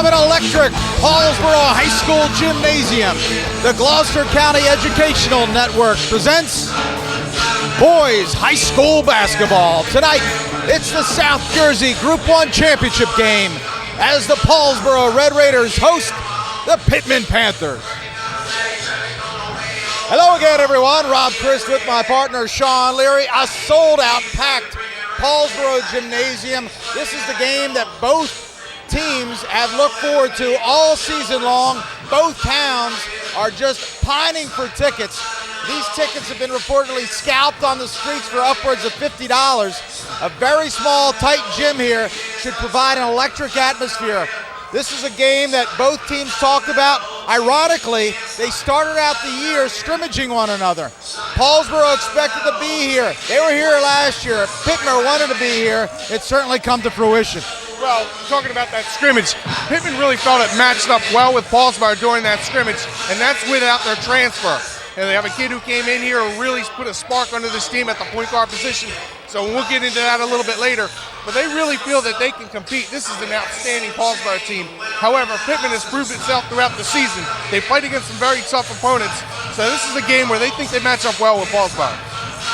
From an electric Paulsboro High School gymnasium, the Gloucester County Educational Network presents Boys High School Basketball. Tonight, it's the South Jersey Group 1 Championship game as the Paulsboro Red Raiders host the Pitman Panthers. Hello again, everyone. Rob Christ with my partner, Shawn Leary. A sold-out, packed Paulsboro Gymnasium. This is the game that both teams have looked forward to all season long. Both towns are just pining for tickets. These tickets have been reportedly scalped on the streets for upwards of $50. A very small, tight gym here should provide an electric atmosphere. This is a game that both teams talked about. Ironically, they started out the year scrimmaging one another. Paulsboro expected to be here. They were here last year. Pitman wanted to be here. It's certainly come to fruition. Well, talking about that scrimmage, Pitman really felt it matched up well with Paulsboro during that scrimmage, and that's without their transfer. And they have a kid who came in here who really put a spark under this team at the point guard position, so we'll get into that a little bit later. But they really feel that they can compete. This is an outstanding Paulsboro team. However, Pitman has proved itself throughout the season. They played against some very tough opponents, so this is a game where they think they match up well with Paulsboro.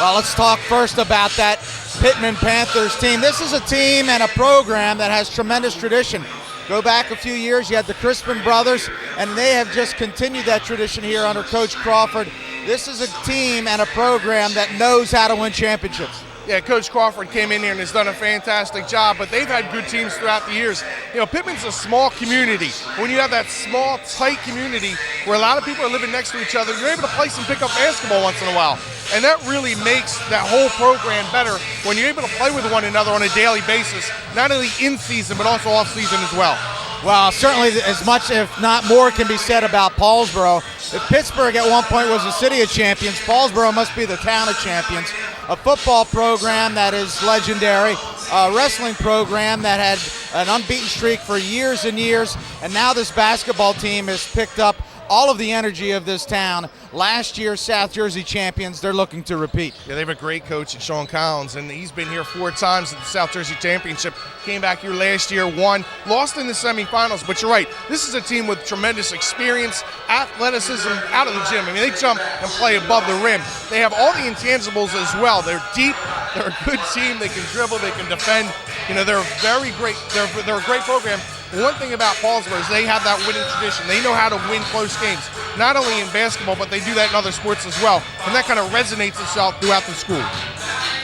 Well, let's talk first about that Pitman Panthers team. This is a team and a program that has tremendous tradition. Go back a few years, you had the Christman brothers, and they have just continued that tradition here under Coach Crawford. This is a team and a program that knows how to win championships. Yeah, Coach Crawford came in here and has done a fantastic job, but they've had good teams throughout the years. You know, Pitman's a small community. When you have that small, tight community where a lot of people are living next to each other, you're able to play some pickup basketball once in a while. And that really makes that whole program better when you're able to play with one another on a daily basis, not only in season, but also off season as well. Well, certainly as much, if not more, can be said about Paulsboro. If Pittsburgh at one point was the city of champions, Paulsboro must be the town of champions. A football program that is legendary, a wrestling program that had an unbeaten streak for years and years, and now this basketball team has picked up all of the energy of this town. Last year's South Jersey champions, they're looking to repeat. Yeah, they have a great coach in Sean Collins, and he's been here 4 times at the South Jersey Championship. Came back here last year, won, lost in the semifinals, but you're right. This is a team with tremendous experience, athleticism out of the gym. I mean, they jump and play above the rim. They have all the intangibles as well. They're deep, they're a good team, they can dribble, they can defend. You know, they're very great, they're a great program. One thing about Paulsboro is they have that winning tradition. They know how to win close games, not only in basketball, but they do that in other sports as well. And that kind of resonates itself throughout the school.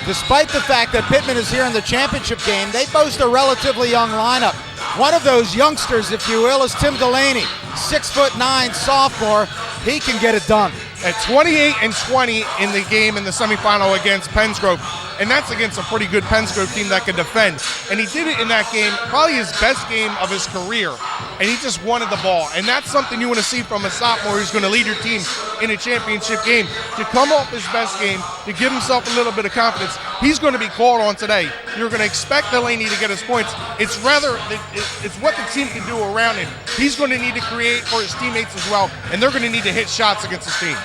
Despite the fact that Pitman is here in the championship game, they boast a relatively young lineup. One of those youngsters, if you will, is Tim Delaney, 6'9" sophomore. He can get it done. At 28-20 in the game in the semifinal against Pensgrove, and that's against a pretty good Pensgrove team that can defend. And he did it in that game, probably his best game of his career, and he just wanted the ball. And that's something you want to see from a sophomore who's going to lead your team in a championship game. To come off his best game, to give himself a little bit of confidence, he's going to be called on today. You're going to expect Delaney to get his points. It's what the team can do around him. He's going to need to create for his teammates as well, and they're going to need to hit shots against his team.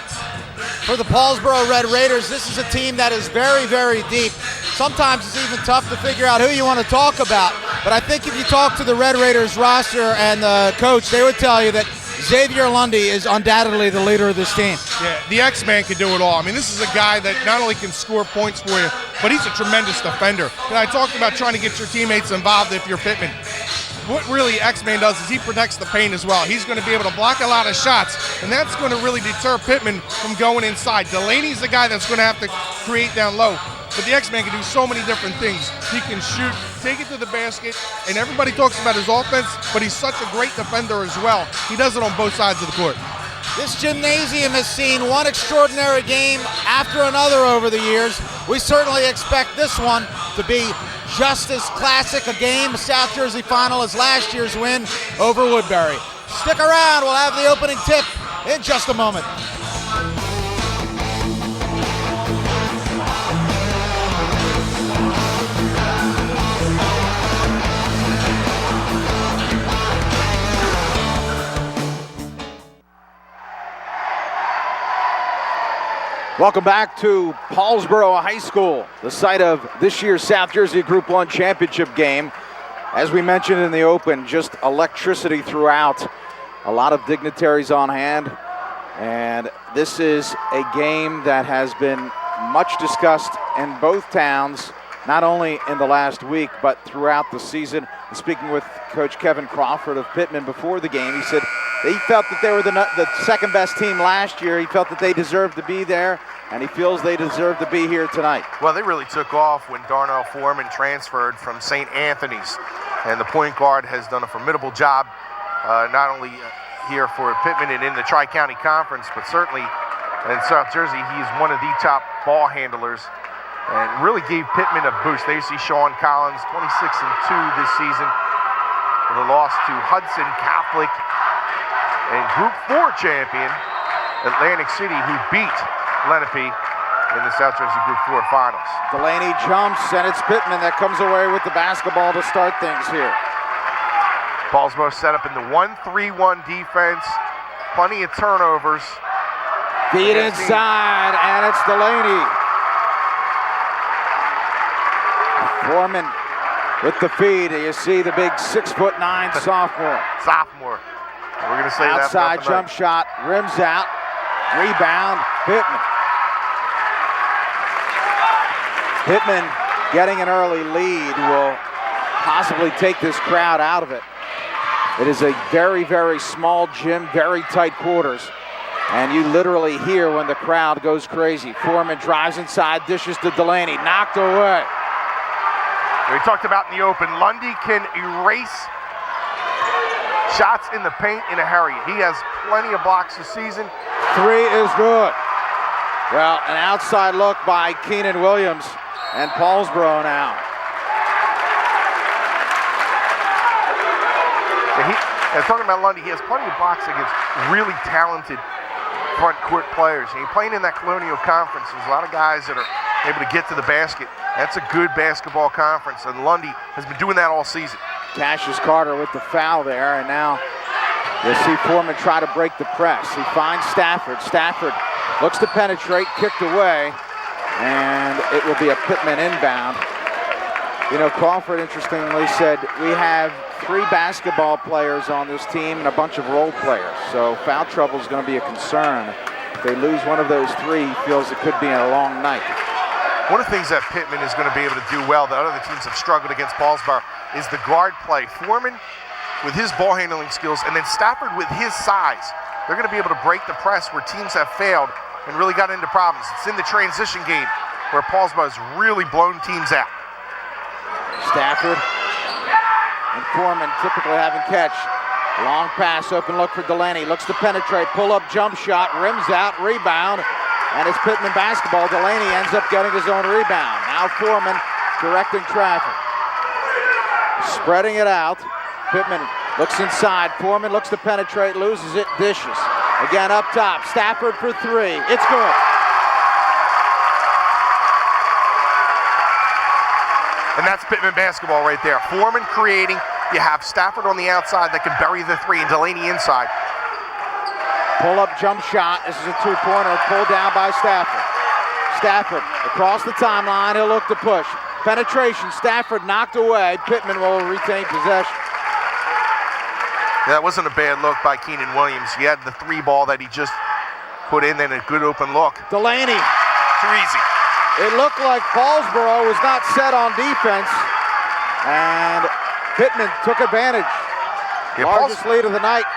For the Paulsboro Red Raiders, this is a team that is very, very deep. Sometimes it's even tough to figure out who you want to talk about. But I think if you talk to the Red Raiders roster and the coach, they would tell you that Xavier Lundy is undoubtedly the leader of this team. Yeah, the X-Man can do it all. I mean, this is a guy that not only can score points for you, but he's a tremendous defender. And I talked about trying to get your teammates involved if you're Pitman. What really X-Man does is he protects the paint as well. He's going to be able to block a lot of shots, and that's going to really deter Pitman from going inside. Delaney's the guy that's going to have to create down low, but the X-Man can do so many different things. He can shoot, take it to the basket, and everybody talks about his offense, but he's such a great defender as well. He does it on both sides of the court. This gymnasium has seen one extraordinary game after another over the years. We certainly expect this one to be just as classic a game, a South Jersey final, as last year's win over Woodbury. Stick around, we'll have the opening tip in just a moment. Welcome back to Paulsboro High School, the site of this year's South Jersey Group 1 championship game. As we mentioned in the open, just electricity throughout. A lot of dignitaries on hand. And this is a game that has been much discussed in both towns, not only in the last week, but throughout the season. Speaking with Coach Kevin Crawford of Pitman before the game, he said he felt that they were the second best team last year. He felt that they deserved to be there, and he feels they deserve to be here tonight. Well, they really took off when Darnell Foreman transferred from St. Anthony's, and the point guard has done a formidable job, not only here for Pitman and in the Tri-County Conference, but certainly in South Jersey, he's one of the top ball handlers and really gave Pitman a boost. There you see Sean Collins, 26-2 this season, with a loss to Hudson Catholic and Group 4 champion Atlantic City, who beat Lenape in the South Jersey Group 4 finals. Delaney jumps, and it's Pitman that comes away with the basketball to start things here. Paulsboro set up in the 1-3-1 defense, plenty of turnovers. Feed inside, and it's Delaney. Foreman with the feed. You see the big 6'9" sophomore. Sophomore. We're going to say outside that. Outside jump shot, rims out, rebound, Pitman. Pitman getting an early lead will possibly take this crowd out of it. It is a very, very small gym, very tight quarters. And you literally hear when the crowd goes crazy. Foreman drives inside, dishes to Delaney, knocked away. We talked about in the open, Lundy can erase shots in the paint in a hurry. He has plenty of blocks this season. Three is good. Well, an outside look by Keenan Williams and Paulsboro now. And talking about Lundy, he has plenty of blocks against really talented front court players. And playing in that Colonial Conference, there's a lot of guys that are able to get to the basket. That's a good basketball conference, and Lundy has been doing that all season. Cassius Carter with the foul there, and now you'll see Foreman try to break the press. He finds Stafford. Stafford looks to penetrate, kicked away, and it will be a Pitman inbound. You know, Crawford interestingly said, we have 3 basketball players on this team and a bunch of role players, so foul trouble is going to be a concern. If they lose one of those 3, he feels it could be a long night. One of the things that Pitman is going to be able to do well that other teams have struggled against Paulsboro is the guard play. Foreman with his ball handling skills, and then Stafford with his size. They're going to be able to break the press where teams have failed and really got into problems. It's in the transition game where Paulsboro has really blown teams out. Stafford and Foreman typically having catch. Long pass, open look for Delaney. Looks to penetrate, pull-up jump shot, rims out, rebound. And it's Pitman basketball. Delaney ends up getting his own rebound. Now Foreman directing traffic. Spreading it out. Pitman looks inside. Foreman looks to penetrate, loses it, dishes. Again up top. Stafford for 3. It's good. And that's Pitman basketball right there. Foreman creating. You have Stafford on the outside that can bury the 3 and Delaney inside. Pull-up jump shot. This is a 2-pointer pulled down by Stafford. Stafford across the timeline. He'll look to push. Penetration. Stafford knocked away. Pitman will retain possession. That wasn't a bad look by Keenan Williams. He had the 3 ball that he just put in and a good open look. Delaney. Too easy. It looked like Paulsboro was not set on defense, and Pitman took advantage. Yeah, Largest lead of the night,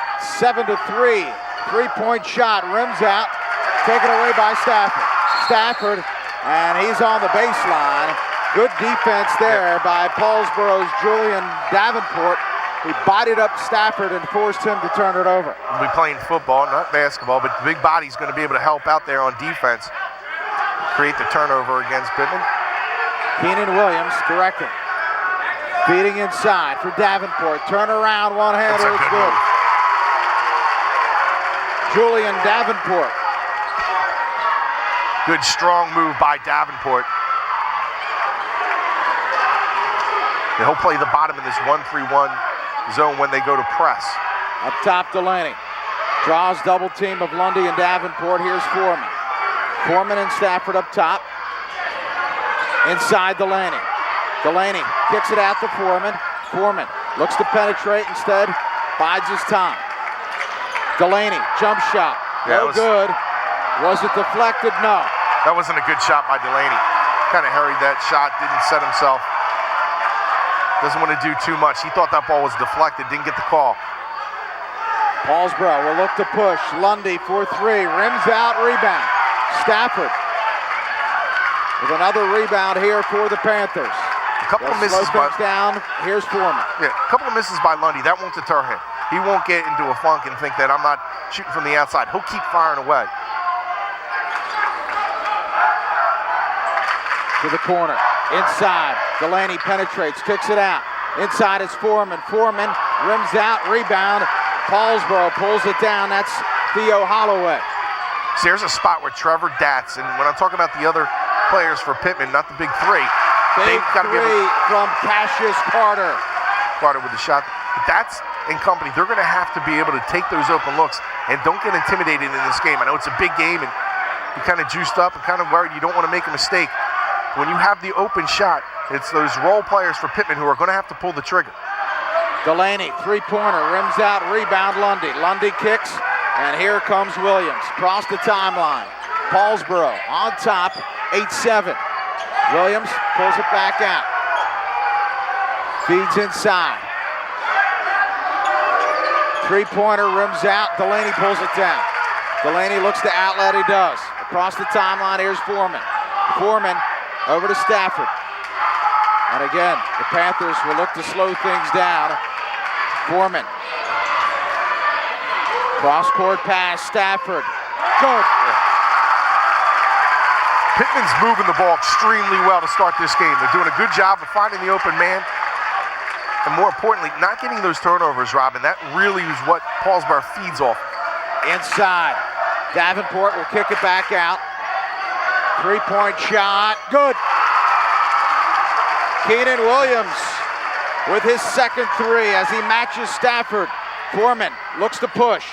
7-3. 3-point shot, rims out, taken away by Stafford. Stafford, and he's on the baseline. Good defense there by Paulsboro's Julian Davenport. He bodied up Stafford and forced him to turn it over. We'll be playing football, not basketball, but the big body's going to be able to help out there on defense. Create the turnover against Pitman. Keenan Williams directing. Feeding inside for Davenport. Turn around, one-hander, it's good. Move. Julian Davenport. Good strong move by Davenport. And he'll play the bottom in this 1-3-1 zone when they go to press. Up top, Delaney. Draws double team of Lundy and Davenport. Here's Foreman. Foreman and Stafford up top. Inside Delaney. Delaney kicks it out to Foreman. Foreman looks to penetrate instead, bides his time. Delaney, jump shot, no good. Was it deflected? No. That wasn't a good shot by Delaney. Kind of hurried that shot, didn't set himself. Doesn't want to do too much. He thought that ball was deflected, didn't get the call. Paulsboro will look to push. Lundy for three, rims out, rebound. Stafford with another rebound here for the Panthers. A couple of misses down. Here's Foreman. Yeah, a couple of misses by Lundy. That won't deter him. He won't get into a funk and think that I'm not shooting from the outside. He'll keep firing away. To the corner, inside. Delaney penetrates, kicks it out. Inside is Foreman. Foreman rims out, rebound. Paulsboro pulls it down. That's Theo Holloway. So here's a spot where Trevor Datz, and when I'm talking about the other players for Pitman, not the big three. Big three from Cassius Carter. Carter with the shot. But Datz and company, they're going to have to be able to take those open looks and don't get intimidated in this game. I know it's a big game and you're kind of juiced up and kind of worried you don't want to make a mistake. When you have the open shot, it's those role players for Pitman who are going to have to pull the trigger. Delaney, three-pointer, rims out, rebound Lundy. Lundy kicks, and here comes Williams. Across the timeline. Paulsboro on top, 8-7. Williams pulls it back out. Feeds inside. Three-pointer, rims out, Delaney pulls it down. Delaney looks to outlet, he does. Across the timeline, here's Foreman. Foreman over to Stafford. And again, the Panthers will look to slow things down. Foreman. Cross-court pass, Stafford. Good. Pitman's moving the ball extremely well to start this game. They're doing a good job of finding the open man. And more importantly, not getting those turnovers, Robin. That really is what Paulsboro feeds off. Inside. Davenport will kick it back out. Three-point shot. Good. Keenan Williams with his second three as he matches Stafford. Foreman looks to push.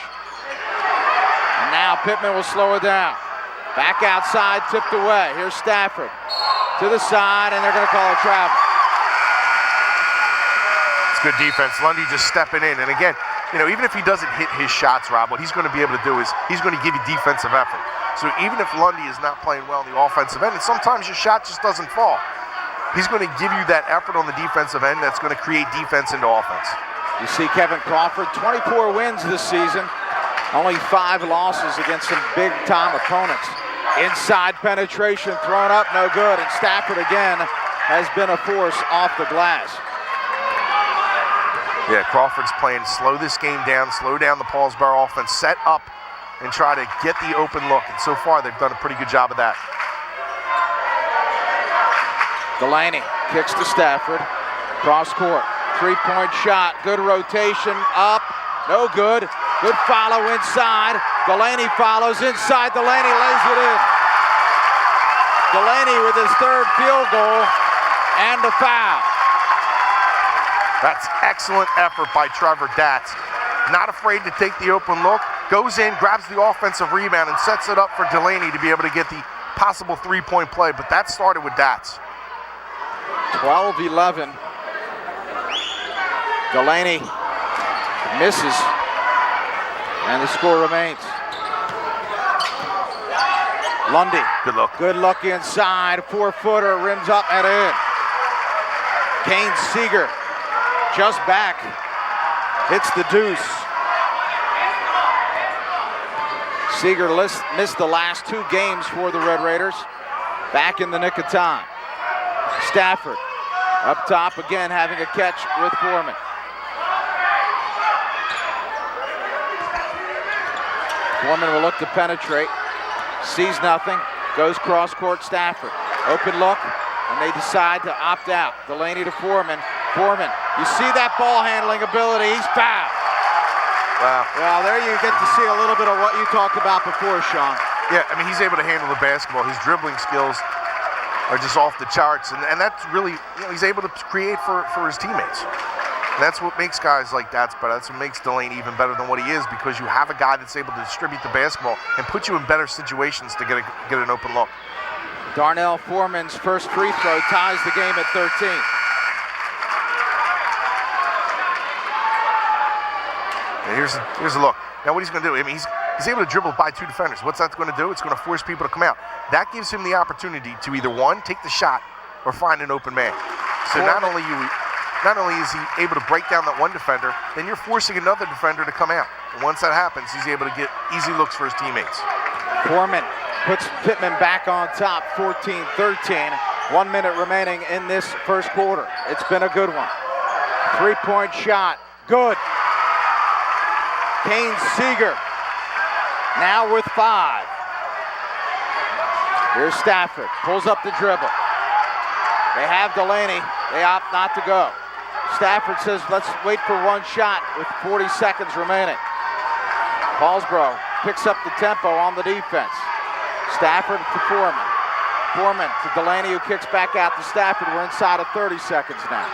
And now Pitman will slow it down. Back outside, tipped away. Here's Stafford to the side, and they're going to call a travel. It's good defense. Lundy just stepping in. And again, you know, even if he doesn't hit his shots, Rob, what he's going to be able to do is he's going to give you defensive effort. So even if Lundy is not playing well in the offensive end, and sometimes your shot just doesn't fall, he's going to give you that effort on the defensive end that's going to create defense into offense. You see Kevin Crawford, 24 wins this season, only 5 losses against some big-time opponents. Inside penetration thrown up, no good, and Stafford again has been a force off the glass. Yeah, Crawford's playing slow this game down, slow down the Paulsboro offense, set up and try to get the open look. And so far, they've done a pretty good job of that. Delaney kicks to Stafford. Cross court. Three-point shot. Good rotation. Up. No good. Good follow inside. Delaney follows inside. Delaney lays it in. Delaney with his third field goal and a foul. That's excellent effort by Trevor Datz. Not afraid to take the open look. Goes in, grabs the offensive rebound, and sets it up for Delaney to be able to get the possible three-point play. But that started with Datz. 12-11. Delaney misses, and the score remains. Lundy. Good look. Good look inside. 4-footer, rims up and in. Kane Seeger just back. Hits the deuce. Seeger missed the last 2 games for the Red Raiders. Back in the nick of time. Stafford up top again, having a catch with Foreman. Foreman will look to penetrate. Sees nothing. Goes cross court. Stafford. Open look, and they decide to opt out. Delaney to Foreman. Foreman. You see that ball handling ability. He's fouled. Wow. Well, there you get to see a little bit of what you talked about before, Shawn. Yeah, I mean, he's able to handle the basketball. His dribbling skills are just off the charts, and that's really, you know, he's able to create for his teammates. And that's what makes guys like that better. That's what makes Delaney even better than what he is, because you have a guy that's able to distribute the basketball and put you in better situations to get an open look. Darnell Foreman's first free throw ties the game at 13. here's a look. Now what he's going to do, I mean, he's able to dribble by 2 defenders. What's that going to do? It's going to force people to come out. That gives him the opportunity to either, one, take the shot or find an open man. So not only is he able to break down that one defender, then you're forcing another defender to come out. And once that happens, he's able to get easy looks for his teammates. Foreman puts Pitman back on top, 14-13. 1 minute remaining in this first quarter. It's been a good one. 3-point shot, good. Kane Seeger now with 5. Here's Stafford, pulls up the dribble. They have Delaney, they opt not to go. Stafford says, let's wait for one shot with 40 seconds remaining. Paulsboro picks up the tempo on the defense. Stafford to Foreman. Foreman to Delaney, who kicks back out to Stafford. We're inside of 30 seconds now.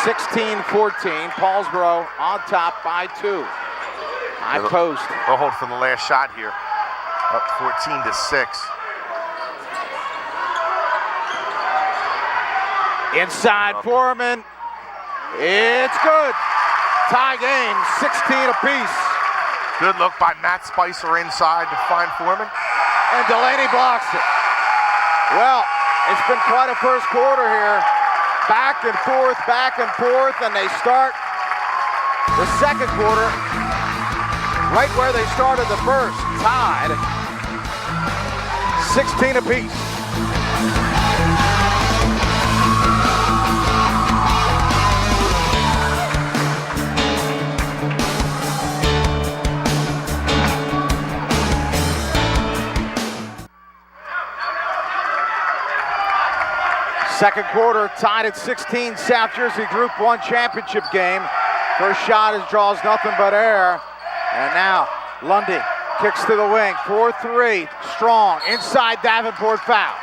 16-14, Paulsboro on top by 2. High post. They'll hold for the last shot here. Up 14-6. Inside Foreman. It's good. Tie game, 16 apiece. Good look by Matt Spicer inside to find Foreman. And Delaney blocks it. Well, it's been quite a first quarter here. Back and forth, and they start the second quarter right where they started the first, tied 16 apiece. Second quarter tied at 16, South Jersey Group 1 championship game. First shot draws nothing but air. And now Lundy kicks to the wing, 4-3, strong, inside Davenport foul.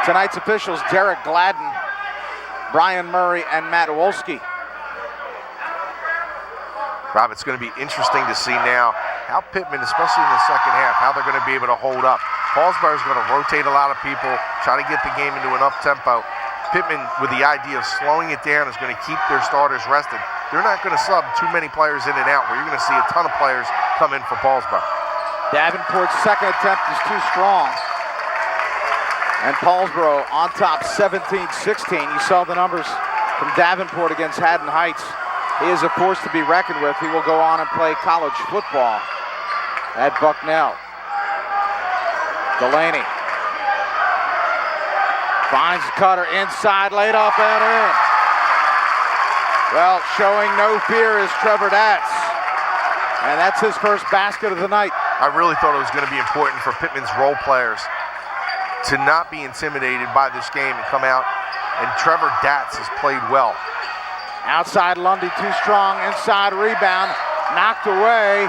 Tonight's officials, Derek Gladden, Brian Murray, and Matt Wolski. Rob, it's going to be interesting to see now how Pitman, especially in the second half, how they're going to be able to hold up. Paulsboro is going to rotate a lot of people, try to get the game into an up-tempo. Pitman, with the idea of slowing it down, is going to keep their starters rested. They're not going to sub too many players in and out, where you're going to see a ton of players come in for Paulsboro. Davenport's second attempt is too strong. And Paulsboro on top 17-16. You saw the numbers from Davenport against Haddon Heights. He is a force to be reckoned with. He will go on and play college football at Bucknell. Delaney finds Cutter inside, laid up and in. Well, showing no fear is Trevor Datz. And that's his first basket of the night. I really thought it was going to be important for Pitman's role players to not be intimidated by this game and come out. And Trevor Datz has played well. Outside Lundy, too strong, inside rebound, knocked away.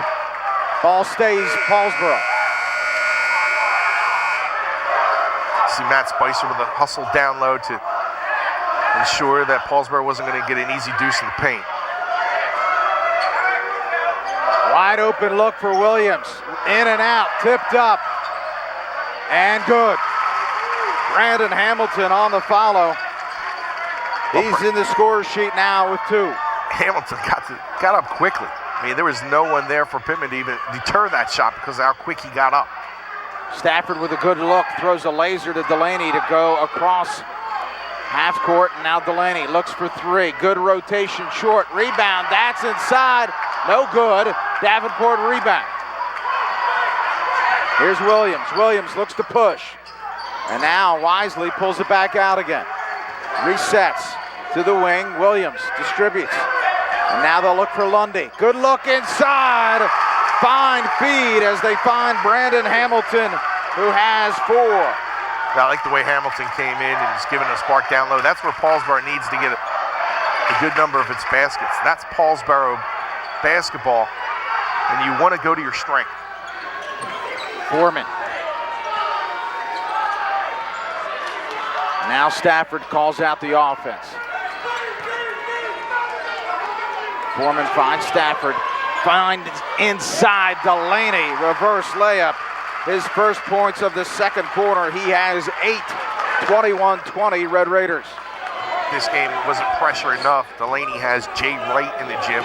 Ball stays Paulsboro. See Matt Spicer with a hustle down low to ensure that Paulsboro wasn't going to get an easy deuce in the paint. Wide open look for Williams. In and out, tipped up, and good. Brandon Hamilton on the follow. He's in the score sheet now with 2. Hamilton got up quickly. I mean, there was no one there for Pitman to even deter that shot because of how quick he got up. Stafford with a good look, throws a laser to Delaney to go across half court. And now Delaney looks for 3. Good rotation, short rebound. That's inside. No good. Davenport rebound. Here's Williams. Williams looks to push. And now Wisely pulls it back out again. Resets to the wing. Williams distributes. And now they'll look for Lundy. Good look inside. Fine feed as they find Brandon Hamilton, who has 4. I like the way Hamilton came in and is giving a spark down low. That's where Paulsboro needs to get a good number of its baskets. That's Paulsboro basketball, and you want to go to your strength. Foreman. Now Stafford calls out the offense. Foreman finds Stafford. Finds inside Delaney, reverse layup. His first points of the second quarter. He has 8, 21-20 Red Raiders. This game wasn't pressure enough. Delaney has Jay Wright in the gym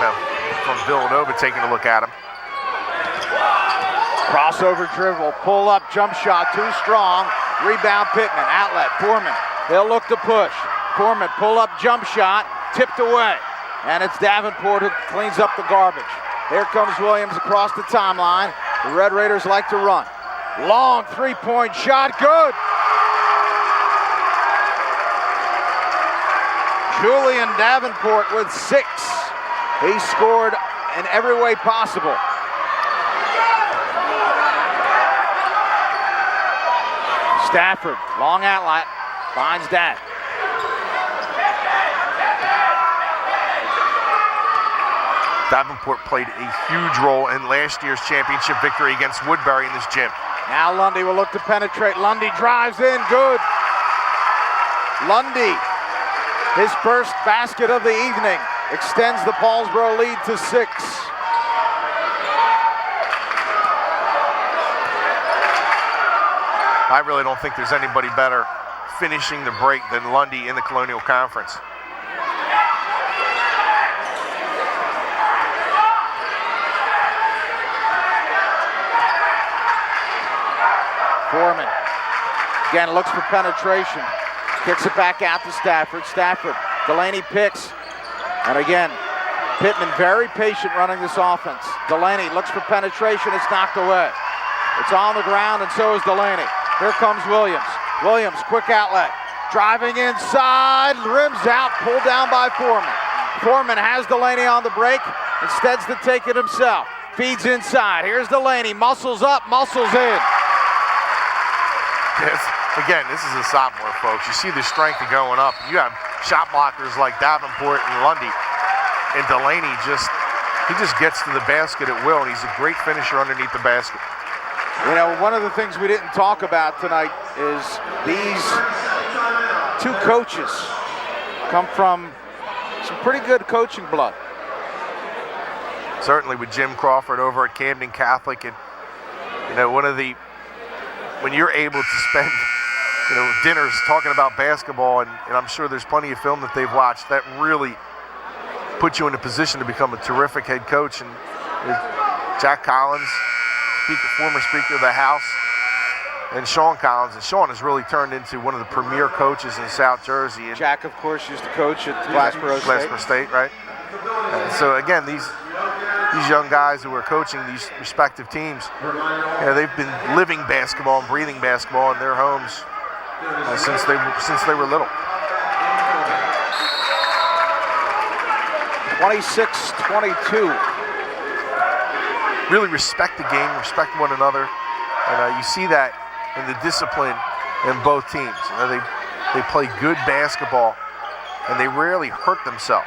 from Villanova taking a look at him. Crossover dribble, pull up, jump shot, too strong. Rebound Pitman, outlet, Foreman. They'll look to push. Foreman, pull up, jump shot, tipped away. And it's Davenport who cleans up the garbage. Here comes Williams across the timeline. The Red Raiders like to run. Long three-point shot, good. Julian Davenport with 6. He scored in every way possible. Stafford, long outlet, finds that. Davenport played a huge role in last year's championship victory against Woodbury in this gym. Now Lundy will look to penetrate. Lundy drives in, good. Lundy, his first basket of the evening, extends the Paulsboro lead to 6. I really don't think there's anybody better finishing the break than Lundy in the Colonial Conference. Foreman, again, looks for penetration. Kicks it back out to Stafford. Stafford, Delaney picks. And again, Pitman very patient running this offense. Delaney looks for penetration, it's knocked away. It's on the ground, and so is Delaney. Here comes Williams. Williams, quick outlet. Driving inside, rims out, pulled down by Foreman. Foreman has Delaney on the break, instead to take it himself. Feeds inside, here's Delaney, muscles up, muscles in. Yes. Again, this is a sophomore, folks. You see the strength of going up. You have shot blockers like Davenport and Lundy. And Delaney he just gets to the basket at will, and he's a great finisher underneath the basket. You know, one of the things we didn't talk about tonight is these two coaches come from some pretty good coaching blood. Certainly with Jim Crawford over at Camden Catholic, and when you're able to spend dinners talking about basketball, and I'm sure there's plenty of film that they've watched, that really puts you in a position to become a terrific head coach. And Jack Collins, former Speaker of the House, and Shawn Collins. And Shawn has really turned into one of the premier coaches in South Jersey. And Jack, of course, used to coach at Glassboro State, right? And so again, these young guys who are coaching these respective teams, they've been living basketball and breathing basketball in their homes since they were little. 26-22. Really respect the game, respect one another, and you see that in the discipline in both teams. They play good basketball, and they rarely hurt themselves.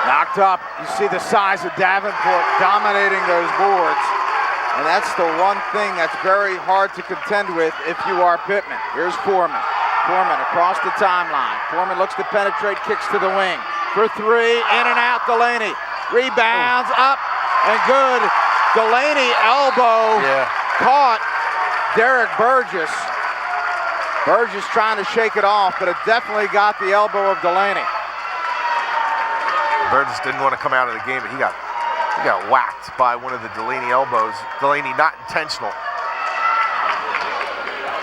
Knocked up. You see the size of Davenport dominating those boards, and that's the one thing that's very hard to contend with if you are Pitman. Here's Foreman. Foreman across the timeline. Foreman looks to penetrate, kicks to the wing. For 3, in and out, Delaney. Rebounds, up, and good. Delaney elbow caught Derek Burgess. Burgess trying to shake it off, but it definitely got the elbow of Delaney. Burgess didn't want to come out of the game, but he got whacked by one of the Delaney elbows. Delaney not intentional.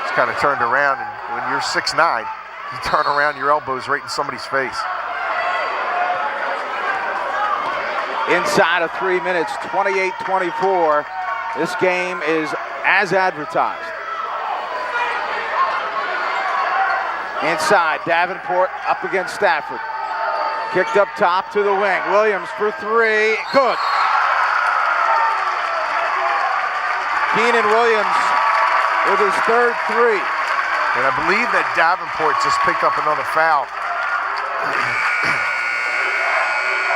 Just kind of turned around, and when you're 6'9", you turn around, your elbow's right in somebody's face. Inside of 3 minutes, 28-24. This game is as advertised. Inside, Davenport up against Stafford. Kicked up top to the wing. Williams for 3, good. Keenan Williams with his third 3. And I believe that Davenport just picked up another foul.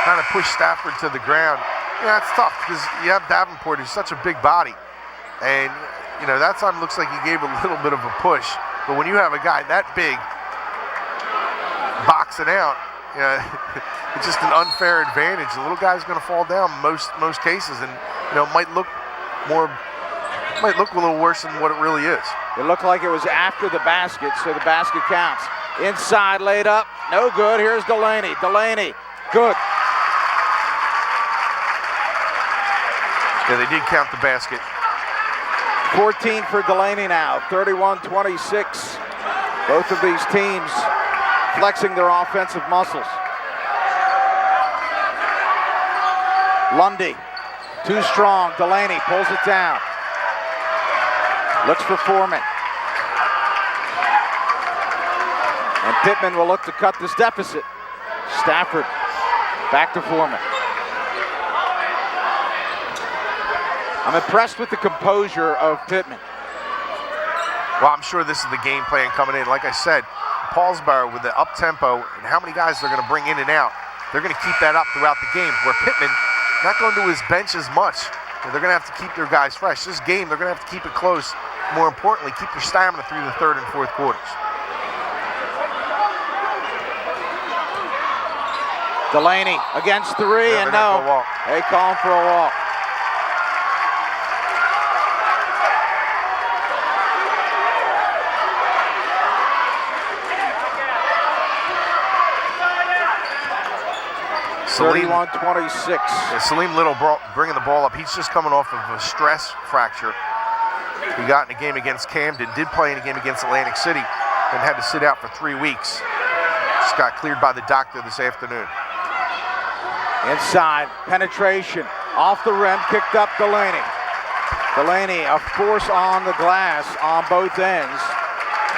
Kind of pushed Stafford to the ground. That's tough because you have Davenport, who's such a big body. And, that time looks like he gave a little bit of a push. But when you have a guy that big boxing out, It's just an unfair advantage. The little guy's going to fall down most cases, and it might look a little worse than what it really is. It looked like it was after the basket, so the basket counts. Inside, laid up, no good. Here's Delaney. Delaney, good. Yeah, they did count the basket. 14 for Delaney now, 31-26. Both of these teams flexing their offensive muscles. Lundy, too strong. Delaney pulls it down. Looks for Foreman. And Pitman will look to cut this deficit. Stafford back to Foreman. I'm impressed with the composure of Pitman. Well, I'm sure this is the game plan coming in. Like I said, Paulsboro with the up-tempo and how many guys they're going to bring in and out, they're going to keep that up throughout the game, where Pitman not going to his bench as much. They're going to have to keep their guys fresh. This game, they're going to have to keep it close. More importantly, keep their stamina through the third and fourth quarters. Delaney against three, Yeah, and no. They call him for a walk. Salim, 31-26. yeah, Salim Little bringing the ball up. He's just coming off of a stress fracture. He got in a game against Camden, did play in a game against Atlantic City, and had to sit out for 3 weeks. Just got cleared by the doctor this afternoon. Inside, penetration, off the rim, kicked up Delaney. Delaney, a force on the glass on both ends.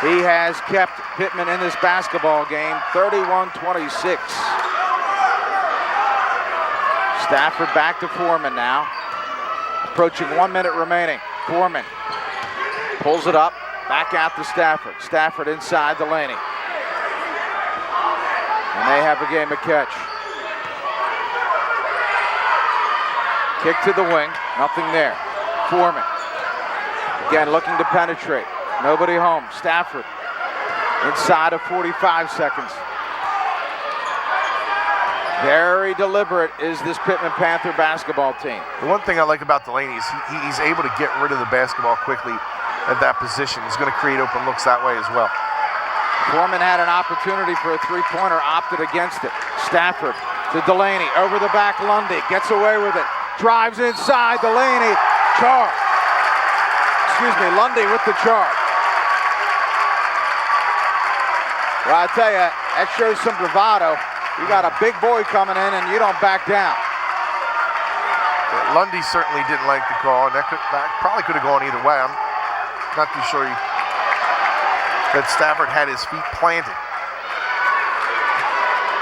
He has kept Pitman in this basketball game, 31-26. Stafford back to Foreman now. Approaching 1 minute remaining. Foreman pulls it up, back out to Stafford. Stafford inside Delaney. And they have a game of catch. Kick to the wing, nothing there. Foreman, again looking to penetrate. Nobody home. Stafford, inside of 45 seconds. Very deliberate is this Pitman Panther basketball team. The one thing I like about Delaney is he's able to get rid of the basketball quickly at that position. He's going to create open looks that way as well. Foreman had an opportunity for a three-pointer, opted against it. Stafford to Delaney, over the back, Lundy gets away with it. Drives inside, Delaney, charge. Lundy with the charge. Well, I tell you, that shows some bravado. You got a big boy coming in and you don't back down. Lundy certainly didn't like the call, and that probably could have gone either way. I'm not too sure that Stafford had his feet planted.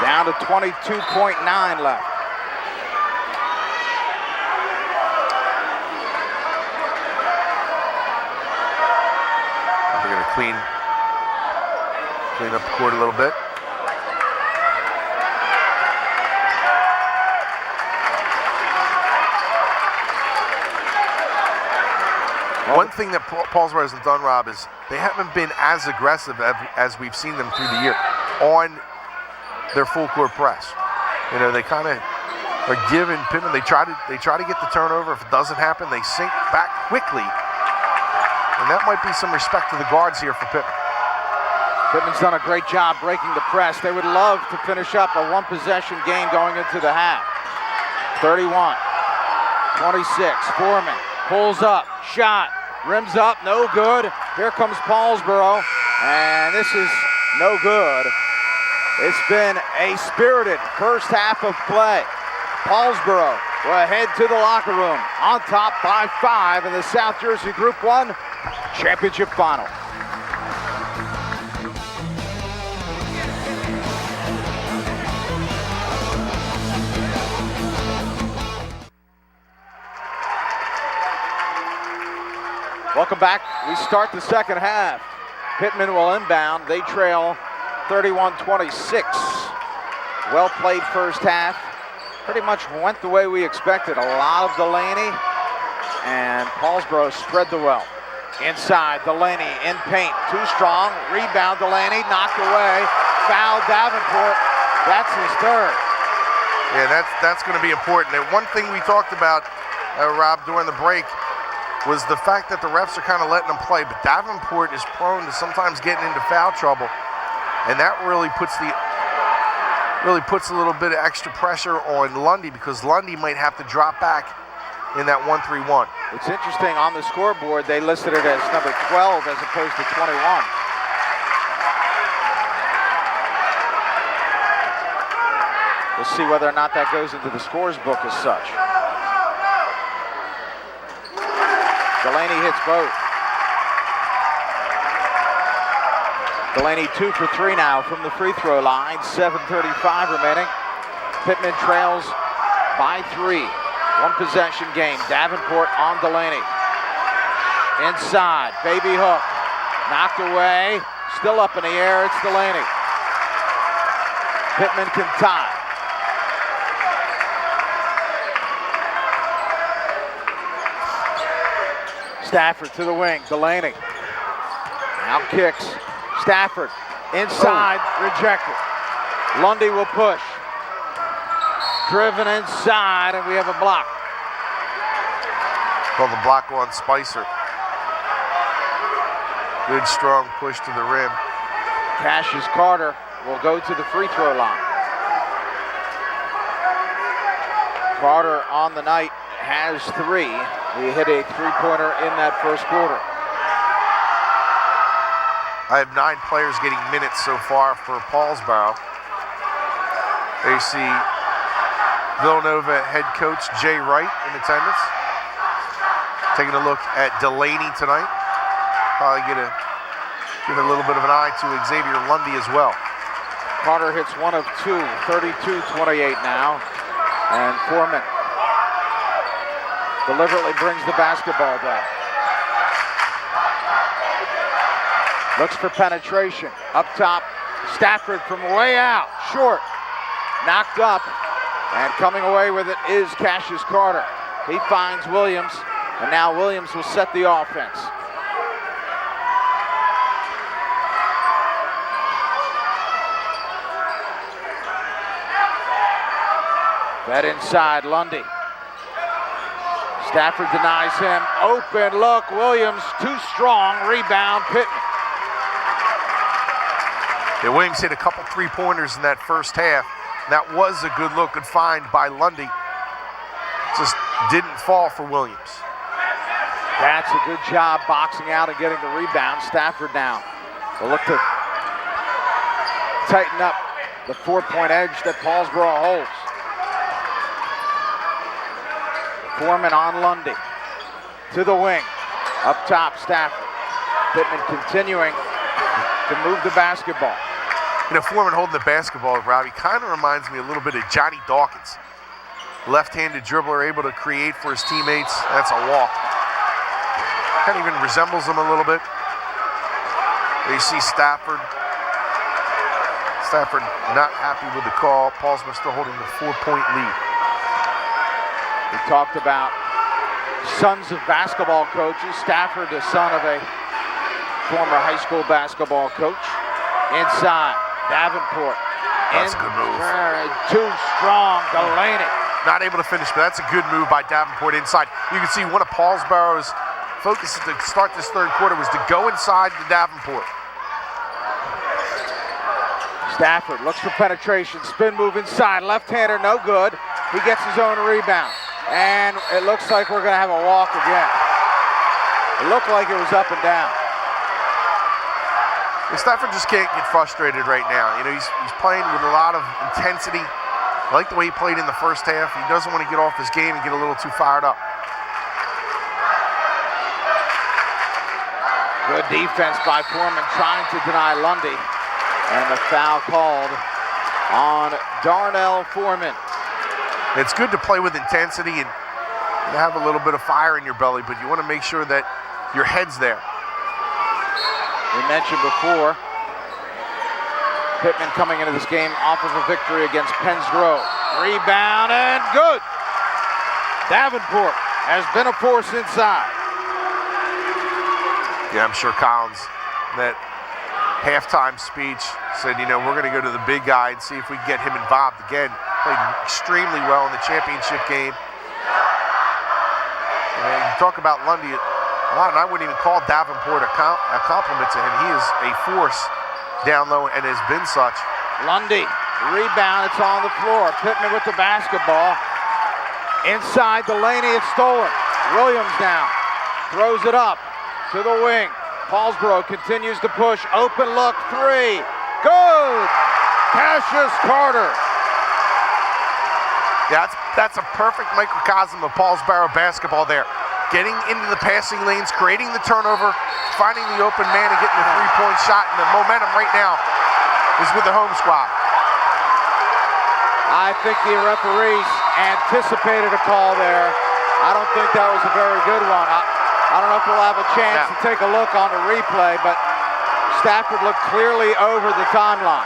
Down to 22.9 left. They're going to clean up the court a little bit. One thing that Paulsboro hasn't done, Rob, is they haven't been as aggressive as we've seen them through the year on their full court press. They kind of are giving Pitman. They try to get the turnover. If it doesn't happen, they sink back quickly, and that might be some respect to the guards here for Pitman. Pitman's done a great job breaking the press. They would love to finish up a one-possession game going into the half. 31-26. Foreman pulls up, shot. Rims up, no good. Here comes Paulsboro, and this is no good. It's been a spirited first half of play. Paulsboro will head to the locker room on top by 5 in the South Jersey Group 1 Championship Final. Welcome back. We start the second half. Pitman will inbound. They trail 31-26. Well played first half. Pretty much went the way we expected. A lot of Delaney, and Paulsboro spread the wealth. Inside, Delaney in paint. Too strong. Rebound, Delaney knocked away. Foul, Davenport. That's his third. Yeah, that's going to be important. And one thing we talked about, Rob, during the break was the fact that the refs are kind of letting them play, but Davenport is prone to sometimes getting into foul trouble, and that really puts a little bit of extra pressure on Lundy, because Lundy might have to drop back in that 1-3-1. It's interesting, on the scoreboard, they listed it as number 12 as opposed to 21. We'll see whether or not that goes into the scores book as such. Delaney hits both. Delaney 2 for 3 now from the free throw line. 7:35 remaining. Pitman trails by 3. One possession game. Davenport on Delaney. Inside, baby hook. Knocked away. Still up in the air. It's Delaney. Pitman can tie. Stafford to the wing. Delaney. Now kicks. Stafford inside, rejected. Lundy will push. Driven inside, and we have a block. Called the block on Spicer. Good strong push to the rim. Cassius Carter will go to the free throw line. Carter on the night has 3. He hit a 3-pointer in that first quarter. I have 9 players getting minutes so far for Paulsboro. There you see Villanova head coach Jay Wright in attendance. Taking a look at Delaney tonight. Probably give a little bit of an eye to Xavier Lundy as well. Carter hits 1 of 2, 32-28 now. And Foreman deliberately brings the basketball down. Looks for penetration. Up top, Stafford from way out. Short. Knocked up. And coming away with it is Cassius Carter. He finds Williams. And now Williams will set the offense. That inside, Lundy. Stafford denies him. Open look, Williams too strong. Rebound, Pitman. Yeah, Williams hit a couple 3-pointers in that first half. That was a good look, good find by Lundy. Just didn't fall for Williams. That's a good job boxing out and getting the rebound. Stafford now will look to tighten up the 4-point edge that Paulsboro holds. Foreman on Lundy. To the wing. Up top, Stafford. Pitman continuing to move the basketball. You know, Foreman holding the basketball, Robbie, kind of reminds me a little bit of Johnny Dawkins. Left-handed dribbler, able to create for his teammates. That's a walk. Kind of even resembles him a little bit. There you see Stafford. Stafford not happy with the call. Paulsboro still holding the 4-point lead. We talked about sons of basketball coaches. Stafford, the son of a former high school basketball coach. Inside, Davenport. That's a good move. Too strong, Delaney. Not able to finish, but that's a good move by Davenport inside. You can see one of Paulsboro's focuses to start this third quarter was to go inside to Davenport. Stafford looks for penetration, spin move inside, left-hander, no good. He gets his own rebound. And it looks like we're going to have a walk again. It looked like it was up and down. Stafford just can't get frustrated right now. You know, he's playing with a lot of intensity. I like the way he played in the first half. He doesn't want to get off his game and get a little too fired up. Good defense by Foreman trying to deny Lundy. And the foul called on Darnell Foreman. It's good to play with intensity and have a little bit of fire in your belly, but you want to make sure that your head's there. We mentioned before, Pitman coming into this game off of a victory against Penns Grove. Rebound and good. Davenport has been a force inside. Yeah, I'm sure Collins, that halftime speech, said, you know, we're going to go to the big guy and see if we can get him involved again. Played extremely well in the championship game. And you talk about Lundy a lot, and I wouldn't even call Davenport a compliment to him. He is a force down low and has been such. Lundy, rebound, it's on the floor. Pitman with the basketball. Inside Delaney, it's stolen. Williams now throws it up to the wing. Paulsboro continues to push. Open look, three. Good! Cassius Carter. Yeah, that's a perfect microcosm of Paulsboro basketball there. Getting into the passing lanes, creating the turnover, finding the open man and getting the three-point shot. And the momentum right now is with the home squad. I think the referees anticipated a call there. I don't think that was a very good one. I don't know if we'll have a chance to take a look on the replay, but Stafford looked clearly over the timeline.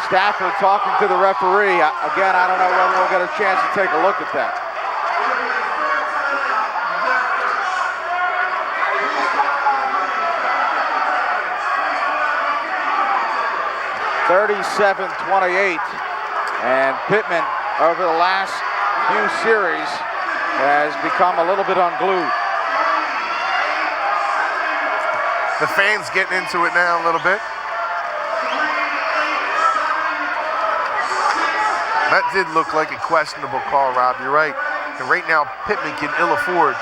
Stafford talking to the referee. Again, I don't know whether we'll get a chance to take a look at that. (37-28), and Pitman over the last few series has become a little bit unglued. The fans getting into it now a little bit. That did look like a questionable call, Rob. You're right. And right now, Pitman can ill afford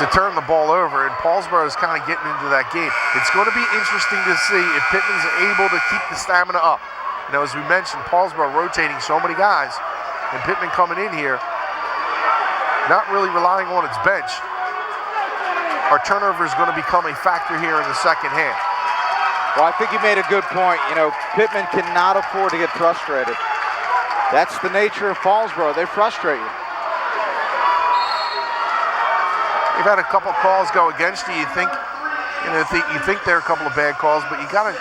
to turn the ball over, and Paulsboro is kind of getting into that game. It's going to be interesting to see if Pitman's able to keep the stamina up. You know, as we mentioned, Paulsboro rotating so many guys, and Pitman coming in here, not really relying on its bench. Our turnover is going to become a factor here in the second half. Well, I think you made a good point. You know, Pitman cannot afford to get frustrated. That's the nature of Paulsboro. They frustrate you. You've had a couple calls go against you. You think, you think there are a couple of bad calls, but you gotta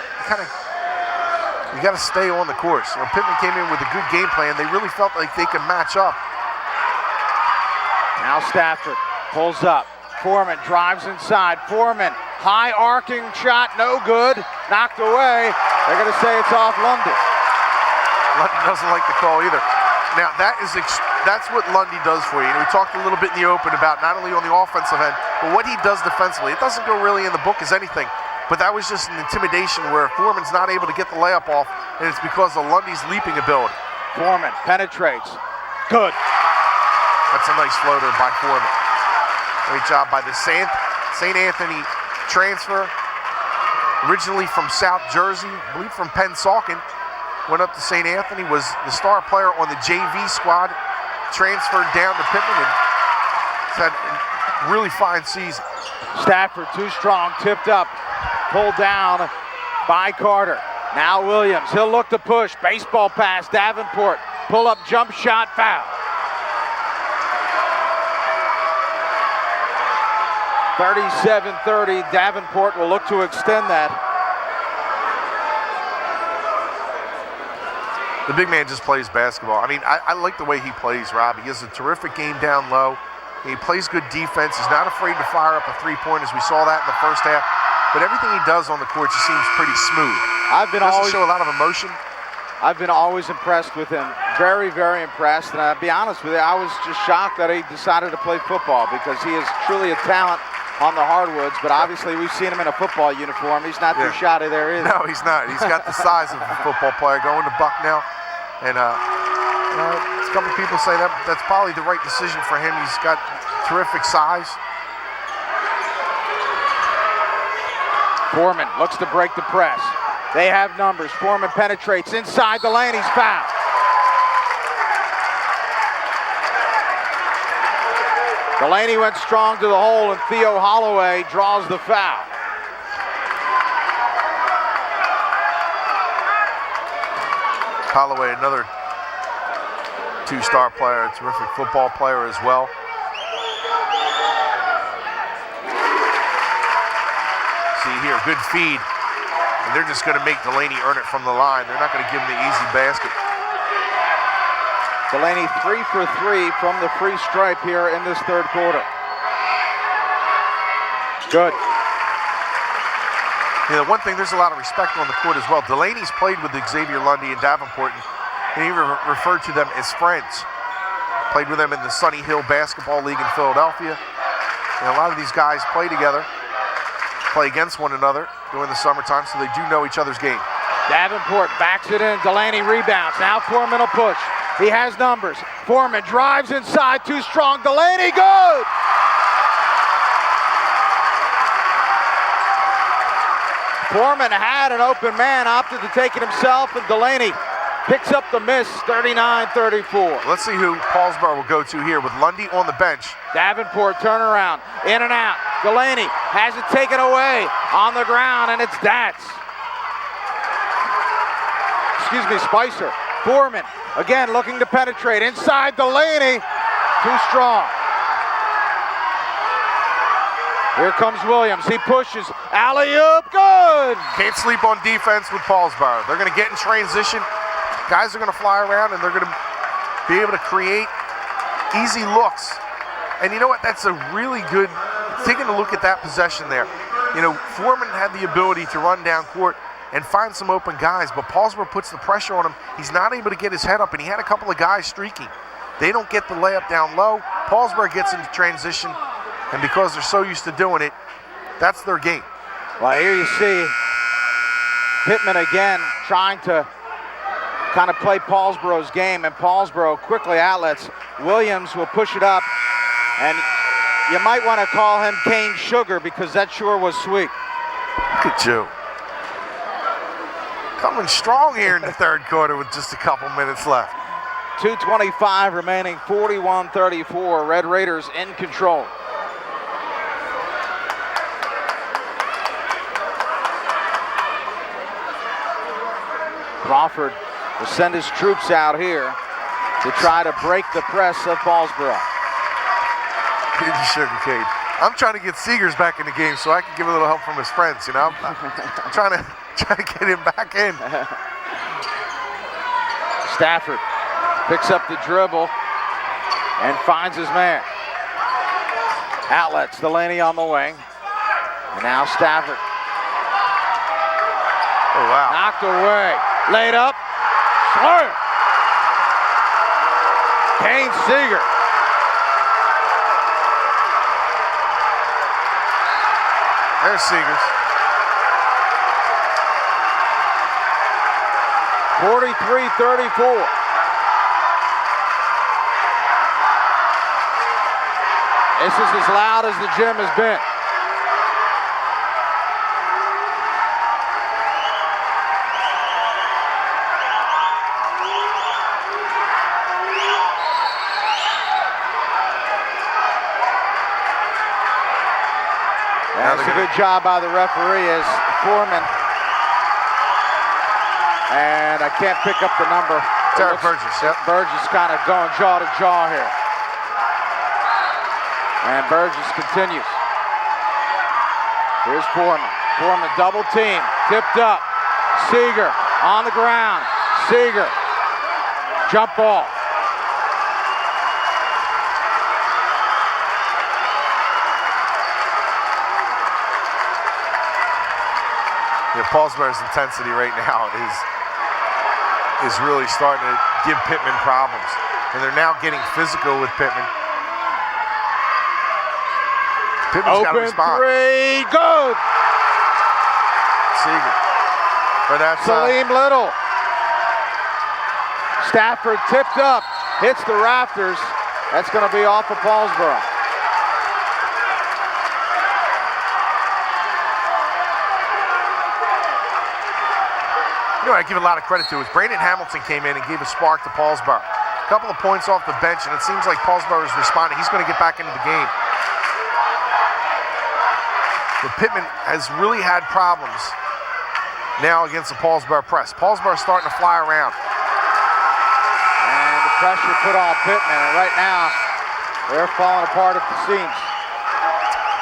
stay on the course. You know, Pitman came in with a good game plan. They really felt like they could match up. Now Stafford pulls up. Foreman drives inside. Foreman, high arcing shot, no good. Knocked away. They're going to say it's off Lundy. Lundy doesn't like the call either. Now that's what Lundy does for you. We talked a little bit in the open about not only on the offensive end, but what he does defensively. It doesn't go really in the book as anything, but that was just an intimidation where Foreman's not able to get the layup off, and it's because of Lundy's leaping ability. Foreman penetrates. Good. That's a nice floater by Foreman. Great job by the St. Anthony transfer. Originally from South Jersey, I believe from Pennsauken. Went up to St. Anthony, was the star player on the JV squad. Transferred down to Pitman and had a really fine season. Stafford too strong, tipped up, pulled down by Carter. Now Williams, he'll look to push. Baseball pass, Davenport. Pull up, jump shot, foul. 37-30, Davenport will look to extend that. The big man just plays basketball. I mean, I like the way he plays, Rob. He has a terrific game down low. He plays good defense. He's not afraid to fire up a three-point, as we saw that in the first half. But everything he does on the court just seems pretty smooth. Doesn't show a lot of emotion. I've been always impressed with him. Very, very impressed. And I'll be honest with you, I was just shocked that he decided to play football because he is truly a talent on the hardwoods, but obviously we've seen him in a football uniform. He's not too shoddy there either. No, he's not. He's got the size of a football player going to Bucknell. And a couple of people say that's probably the right decision for him. He's got terrific size. Foreman looks to break the press. They have numbers. Foreman penetrates inside the lane. He's fouled. Delaney went strong to the hole, and Theo Holloway draws the foul. Holloway, another two-star player, a terrific football player as well. See here, good feed. And they're just going to make Delaney earn it from the line. They're not going to give him the easy basket. Delaney 3 for 3 from the free stripe here in this third quarter. Good. You know, one thing, there's a lot of respect on the court as well. Delaney's played with Xavier Lundy and Davenport, and he referred to them as friends. Played with them in the Sunny Hill Basketball League in Philadelphia. And a lot of these guys play together, play against one another during the summertime, so they do know each other's game. Davenport backs it in. Delaney rebounds. Now Foreman will push. He has numbers. Foreman drives inside. Too strong. Delaney, good! Foreman had an open man, opted to take it himself, and Delaney picks up the miss, 39-34. Let's see who Paulsboro will go to here with Lundy on the bench. Davenport turnaround, in and out. Delaney has it taken away on the ground, and it's Dats. Excuse me, Spicer. Foreman, again looking to penetrate. Inside Delaney, too strong. Here comes Williams, he pushes. Alley-oop, good! Can't sleep on defense with Paulsboro. They're gonna get in transition. Guys are gonna fly around and they're gonna be able to create easy looks. And you know what, that's a really good, taking a look at that possession there. You know, Foreman had the ability to run down court and find some open guys, but Paulsboro puts the pressure on him. He's not able to get his head up, and he had a couple of guys streaking. They don't get the layup down low. Paulsboro gets into transition, and because they're so used to doing it, that's their game. Well, here you see Pitman again trying to kind of play Paulsboro's game, and Paulsboro quickly outlets. Williams will push it up, and you might want to call him cane sugar because that sure was sweet. Look at you. Coming strong here in the third quarter with just a couple minutes left. 2:25 remaining, 41-34. Red Raiders in control. Crawford will send his troops out here to try to break the press of Paulsboro. Here's the sugarcane. I'm trying to get Seegers back in the game so I can give a little help from his friends, you know? I'm trying to get him back in. Stafford picks up the dribble and finds his man. Outlets, Delaney on the wing. And now Stafford. Oh, wow. Knocked away. Laid up. Slam. Kane Seeger. There's Seegers. 43-34. This is as loud as the gym has been. That's a good job by the referee as Foreman. And I can't pick up the number. Derek Burgess, yep. Burgess kind of going jaw to jaw here. And Burgess continues. Here's Foreman. Foreman double team, tipped up. Seeger on the ground. Seeger, jump ball. Yeah, Paulsboro's intensity right now is really starting to give Pitman problems. And they're now getting physical with Pitman. Pitman's got to respond. Three, good. Seeger. But that's Salim Little. Stafford tipped up, hits the rafters. That's going to be off of Paulsboro. You know, I give a lot of credit to is Brandon Hamilton came in and gave a spark to Paulsboro. A couple of points off the bench, and it seems like Paulsboro is responding. He's going to get back into the game. But Pitman has really had problems now against the Paulsboro press. Paulsboro starting to fly around. And the pressure put on Pitman, and right now they're falling apart at the seams.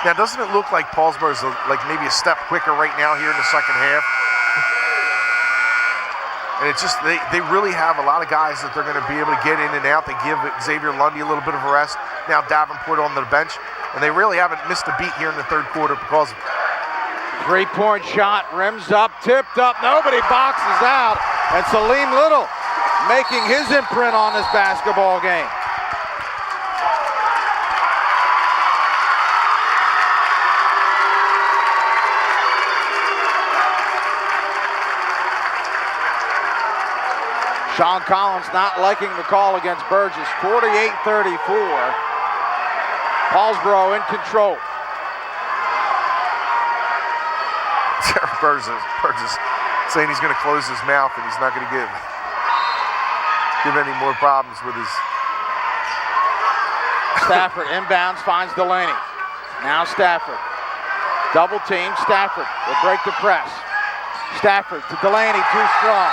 Now, doesn't it look like Paulsboro's like maybe a step quicker right now here in the second half? And it's just, they really have a lot of guys that they're going to be able to get in and out. They give Xavier Lundy a little bit of a rest. Now Davenport on the bench. And they really haven't missed a beat here in the third quarter because of it. Three-point shot, rims up, tipped up, nobody boxes out, and Salim Little making his imprint on this basketball game. Sean Collins not liking the call against Burgess, 48-34. Paulsboro in control. Burgess saying he's going to close his mouth and he's not going to give any more problems with his. Stafford inbounds, finds Delaney. Now Stafford. Double team, Stafford will break the press. Stafford to Delaney, too strong.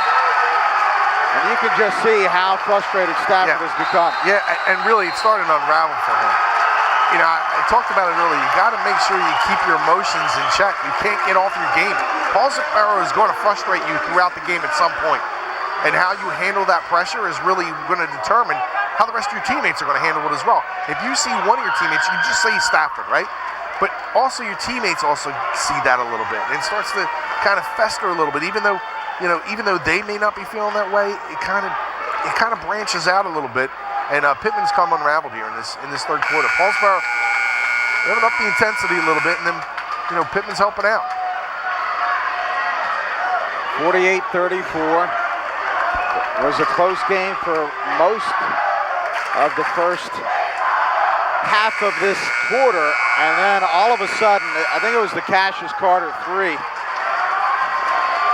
And you can just see how frustrated Stafford has become. Yeah, and really it started to unravel for him. You know, I talked about it earlier. You got to make sure you keep your emotions in check. You can't get off your game. Paulsboro is going to frustrate you throughout the game at some point. And how you handle that pressure is really going to determine how the rest of your teammates are going to handle it as well. If you see one of your teammates, you just say Stafford, right? But also your teammates also see that a little bit. And it starts to kind of fester a little bit, even though they may not be feeling that way, it kind of branches out a little bit, and Pitman's come unraveled here in this third quarter. Paulsboro revving up the intensity a little bit, and then Pitman's helping out. 48-34. It was a close game for most of the first half of this quarter, and then all of a sudden, I think it was the Cassius Carter three.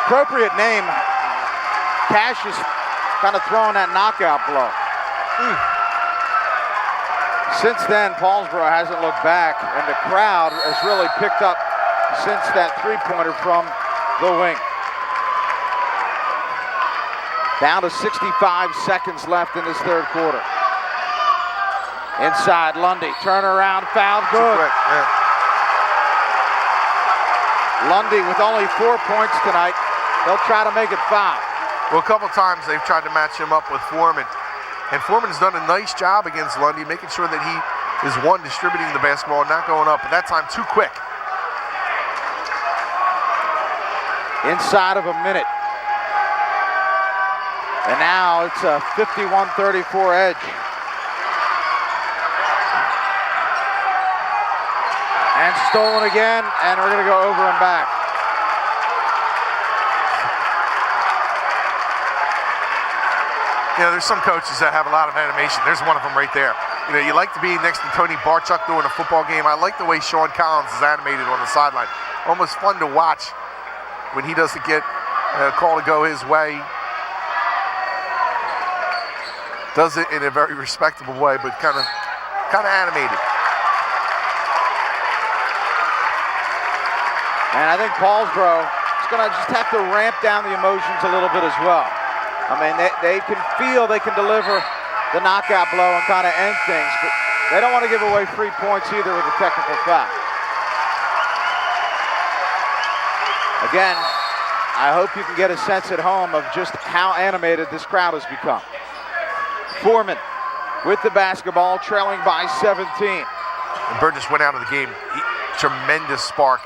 Appropriate name. Cassius kind of throwing that knockout blow. Since then, Paulsboro hasn't looked back, and the crowd has really picked up since that three-pointer from the wing. Down to 65 seconds left in this third quarter. Inside, Lundy, turnaround, foul, good. Lundy with only 4 points tonight. They'll try to make it 5. Well, a couple times they've tried to match him up with Foreman. And Foreman's done a nice job against Lundy, making sure that he is, one, distributing the basketball and not going up. But that time, too quick. Inside of a minute. And now it's a 51-34 edge. And stolen again, and we're going to go over and back. There's some coaches that have a lot of animation. There's one of them right there. You like to be next to Tony Barchuk doing a football game. I like the way Sean Collins is animated on the sideline. Almost fun to watch when he doesn't get a call to go his way. Does it in a very respectable way, but kind of animated. And I think Paulsboro is going to just have to ramp down the emotions a little bit as well. I mean, they can feel they can deliver the knockout blow and kind of end things, but they don't want to give away free points either with a technical foul. Again, I hope you can get a sense at home of just how animated this crowd has become. Foreman with the basketball, trailing by 17. And Burgess went out of the game. Tremendous spark.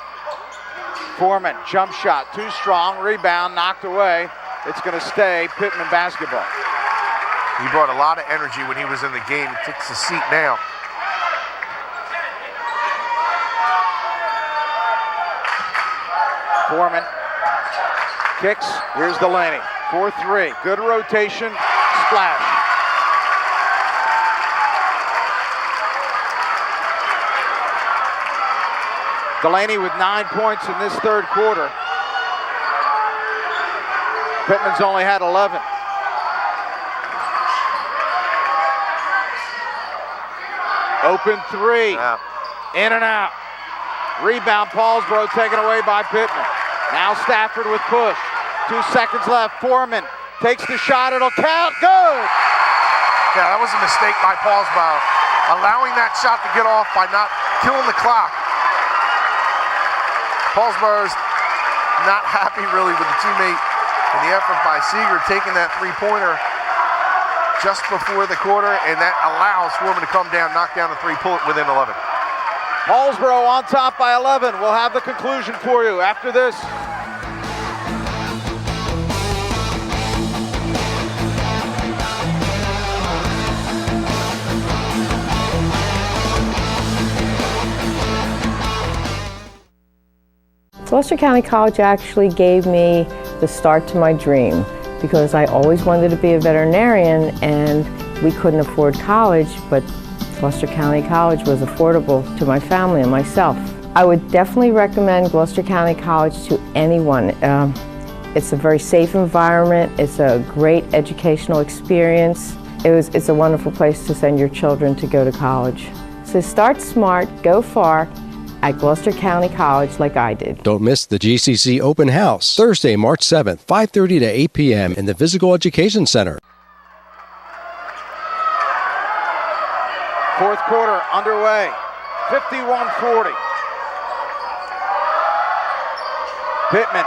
Foreman, jump shot, too strong, rebound, knocked away. It's going to stay Pitman basketball. He brought a lot of energy when he was in the game. He takes a seat now. Foreman kicks. Here's Delaney. 4-3. Good rotation. Splash. Delaney with 9 points in this third quarter. Pitman's only had 11. Open three. Yeah. In and out. Rebound, Paulsboro taken away by Pitman. Now Stafford with push. 2 seconds left. Foreman takes the shot. It'll count. Good. Yeah, that was a mistake by Paulsboro. Allowing that shot to get off by not killing the clock. Paulsboro's not happy really with the teammate and the effort by Seeger taking that three-pointer just before the quarter, and that allows Foreman to come down, knock down the three, pull it within 11. Paulsboro on top by 11. We'll have the conclusion for you after this. Gloucester County College actually gave me the start to my dream because I always wanted to be a veterinarian and we couldn't afford college, but Gloucester County College was affordable to my family and myself. I would definitely recommend Gloucester County College to anyone. It's a very safe environment, it's a great educational experience. It's a wonderful place to send your children to go to college. So start smart, go far, at Gloucester County College like I did. Don't miss the GCC Open House, Thursday, March 7th, 5:30 to 8 p.m. in the Physical Education Center. Fourth quarter underway, 51-40. Pitman.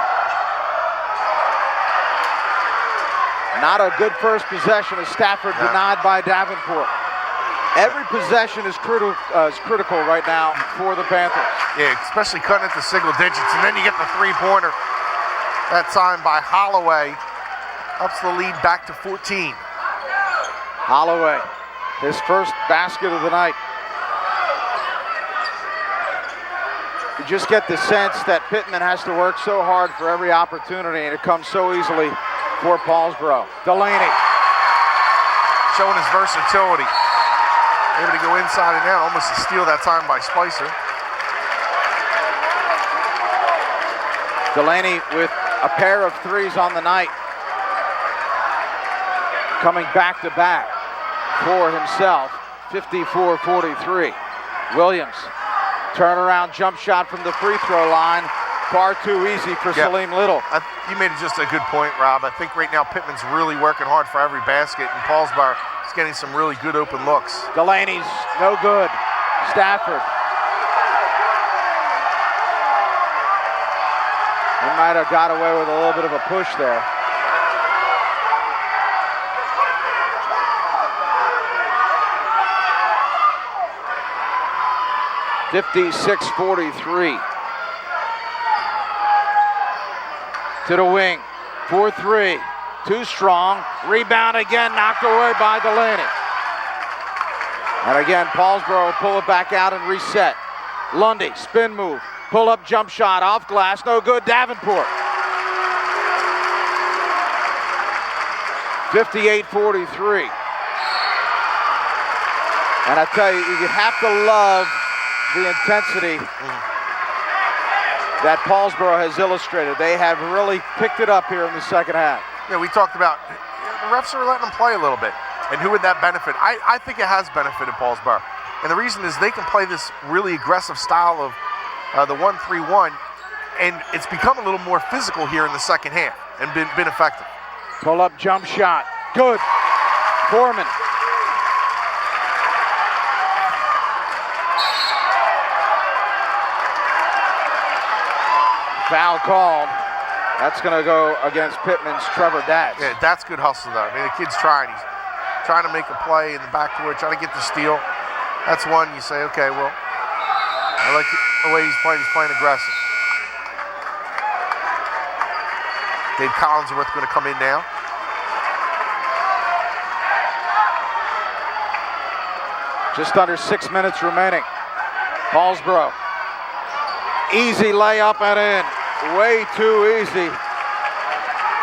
Not a good first possession as Stafford denied by Davenport. Every possession is critical right now for the Panthers. Yeah, especially cutting it to single digits, and then you get the three-pointer. That time by Holloway ups the lead back to 14. Holloway, his first basket of the night. You just get the sense that Pitman has to work so hard for every opportunity, and it comes so easily for Paulsboro. Delaney. Showing his versatility. Able to go inside and out, almost a steal that time by Spicer. Delaney with a pair of threes on the night. Coming back to back for himself, 54-43. Williams, turnaround jump shot from the free throw line. Far too easy for Salim Little. You made just a good point, Rob. I think right now Pittman's really working hard for every basket, and Paulsboro is getting some really good open looks. Delaney's no good. Stafford. He might have got away with a little bit of a push there. (56-43). To the wing, 4-3, too strong, rebound again, knocked away by Delaney. And again, Paulsboro will pull it back out and reset. Lundy, spin move, pull up jump shot, off glass, no good, Davenport. 58-43. And I tell you, you have to love the intensity that Paulsboro has illustrated. They have really picked it up here in the second half. Yeah, we talked about the refs are letting them play a little bit. And who would that benefit? I think it has benefited Paulsboro. And the reason is they can play this really aggressive style of the 1-3-1, and it's become a little more physical here in the second half and been effective. Pull up jump shot, good. Foreman. Foul called. That's going to go against Pittman's Trevor Datz. Yeah, that's good hustle though. I mean, the kid's trying. He's trying to make a play in the backcourt, trying to get the steal. That's one you say, okay, well, I like the way he's playing. He's playing aggressive. Dave Collinsworth going to come in now. Just under 6 minutes remaining. Paulsboro. Easy layup and in. Way too easy.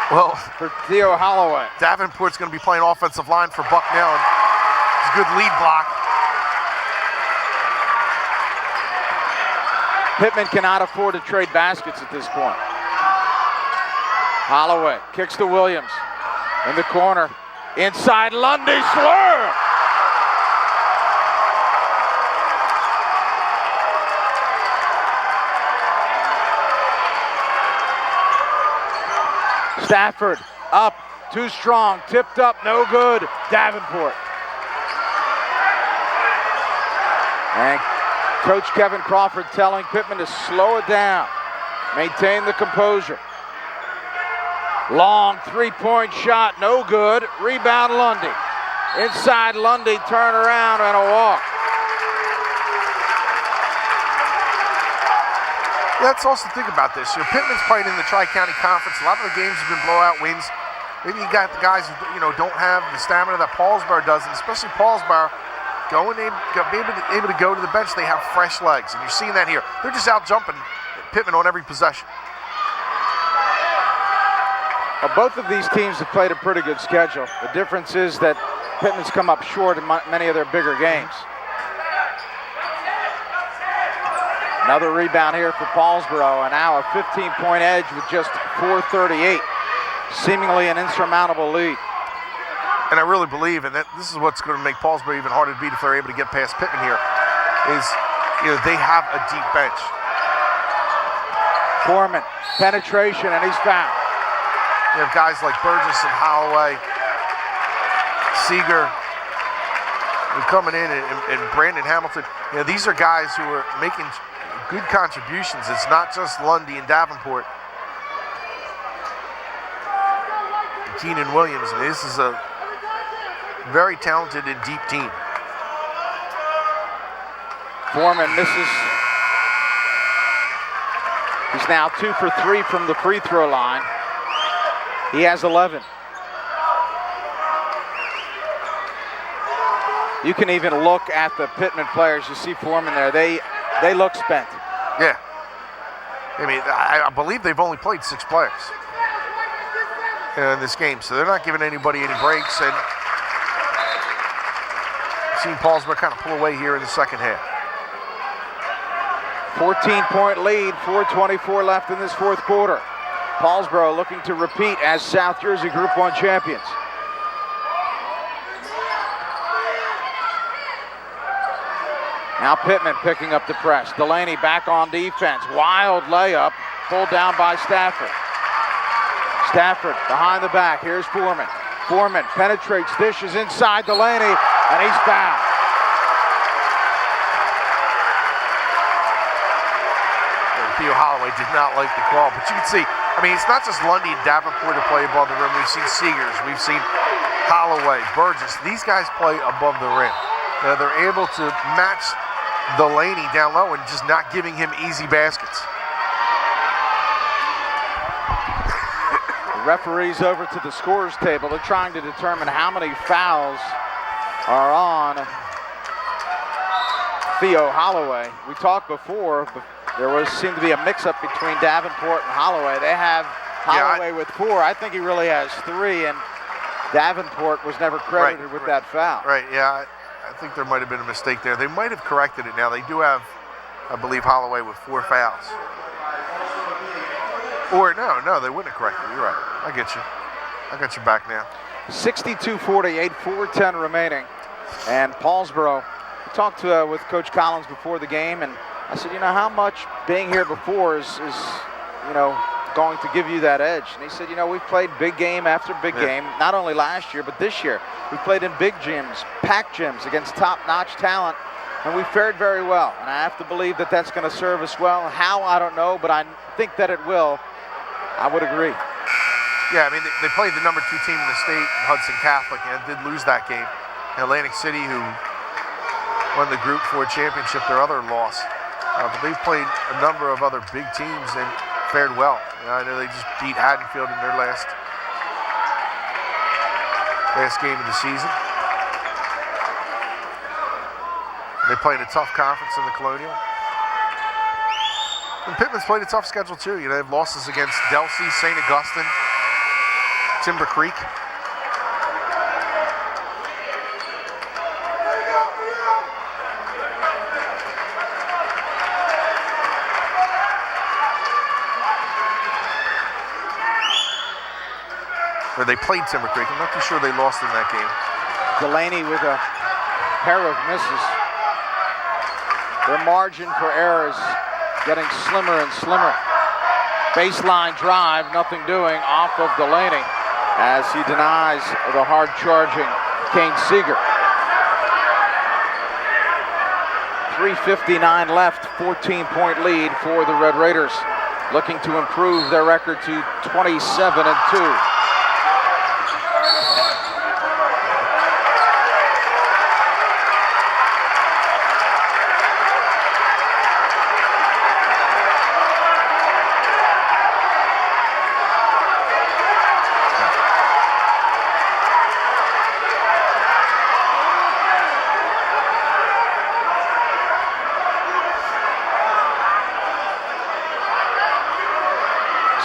Well, for Theo Holloway. Davenport's going to be playing offensive line for Bucknell. It's a good lead block. Pitman cannot afford to trade baskets at this point. Holloway kicks to Williams. In the corner. Inside Lundy, swerve! Stafford up, too strong, tipped up, no good. Davenport. And Coach Kevin Crawford telling Pitman to slow it down, maintain the composure. Long three-point shot, no good. Rebound Lundy. Inside Lundy, turn around and a walk. Let's also think about this. Pitman's playing in the Tri-County Conference. A lot of the games have been blowout wins. Maybe you got the guys who don't have the stamina that Paulsboro does, and especially Paulsboro able to go to the bench. They have fresh legs, and you're seeing that here. They're just out jumping Pitman on every possession. Well, both of these teams have played a pretty good schedule. The difference is that Pitman's come up short in many of their bigger games. Another rebound here for Paulsboro, and now a 15-point edge with just 4:38. Seemingly an insurmountable lead. And I really believe, and that this is what's going to make Paulsboro even harder to beat if they're able to get past Pitman here, is they have a deep bench. Foreman, penetration, and he's fouled. You have guys like Burgess and Holloway, Seeger, who are coming in, and Brandon Hamilton. These are guys who are making good contributions. It's not just Lundy and Davenport. Keenan Williams. I mean, this is a very talented and deep team. Foreman misses. He's now 2 for 3 from the free throw line. He has 11. You can even look at the Pitman players. You see Foreman there. They look spent. Yeah. I mean, I believe they've only played 6 players in this game, so they're not giving anybody any breaks. And I've seen Paulsboro kind of pull away here in the second half. 14-point lead, 4:24 left in this fourth quarter. Paulsboro looking to repeat as South Jersey Group 1 champions. Now Pitman picking up the press. Delaney back on defense. Wild layup, pulled down by Stafford. Stafford behind the back. Here's Foreman. Foreman penetrates, dishes inside Delaney, and he's fouled. Theo Holloway did not like the call, but you can see, I mean, it's not just Lundy and Davenport who play above the rim. We've seen Seegers, we've seen Holloway, Burgess. These guys play above the rim. They're able to match Delaney down low and just not giving him easy baskets. The referee's over to the scorer's table. They're trying to determine how many fouls are on Theo Holloway. We talked before, but there seemed to be a mix-up between Davenport and Holloway. They have Holloway with 4. I think he really has 3, and Davenport was never credited with that foul. Right, yeah. I think there might have been a mistake there. They might have corrected it now. They do have, I believe, Holloway with 4 fouls. Or no, they wouldn't have corrected it. You're right. I get you. I got your back now. 62-48, 4:10 remaining. And Paulsboro, we talked with Coach Collins before the game, and I said, how much being here before is going to give you that edge? And he said, we've played big game after big game, not only last year, but this year. We played in big gyms, packed gyms against top-notch talent, and we fared very well. And I have to believe that that's going to serve us well. How, I don't know, but I think that it will. I would agree. Yeah, I mean, they played the number 2 team in the state, Hudson Catholic, and did lose that game. Atlantic City, who won the Group 4 championship, their other loss. But they've played a number of other big teams and fared well. I know they just beat Haddonfield in their last game of the season. They played a tough conference in the Colonial. And Pitman's played a tough schedule too. They have losses against Delsey, St. Augustine, Timber Creek. Where they played Timber Creek. I'm not too sure they lost in that game. Delaney with a pair of misses. Their margin for error is getting slimmer and slimmer. Baseline drive, nothing doing off of Delaney as he denies the hard-charging Kane Seeger. 3:59 left, 14-point lead for the Red Raiders, looking to improve their record to 27-2.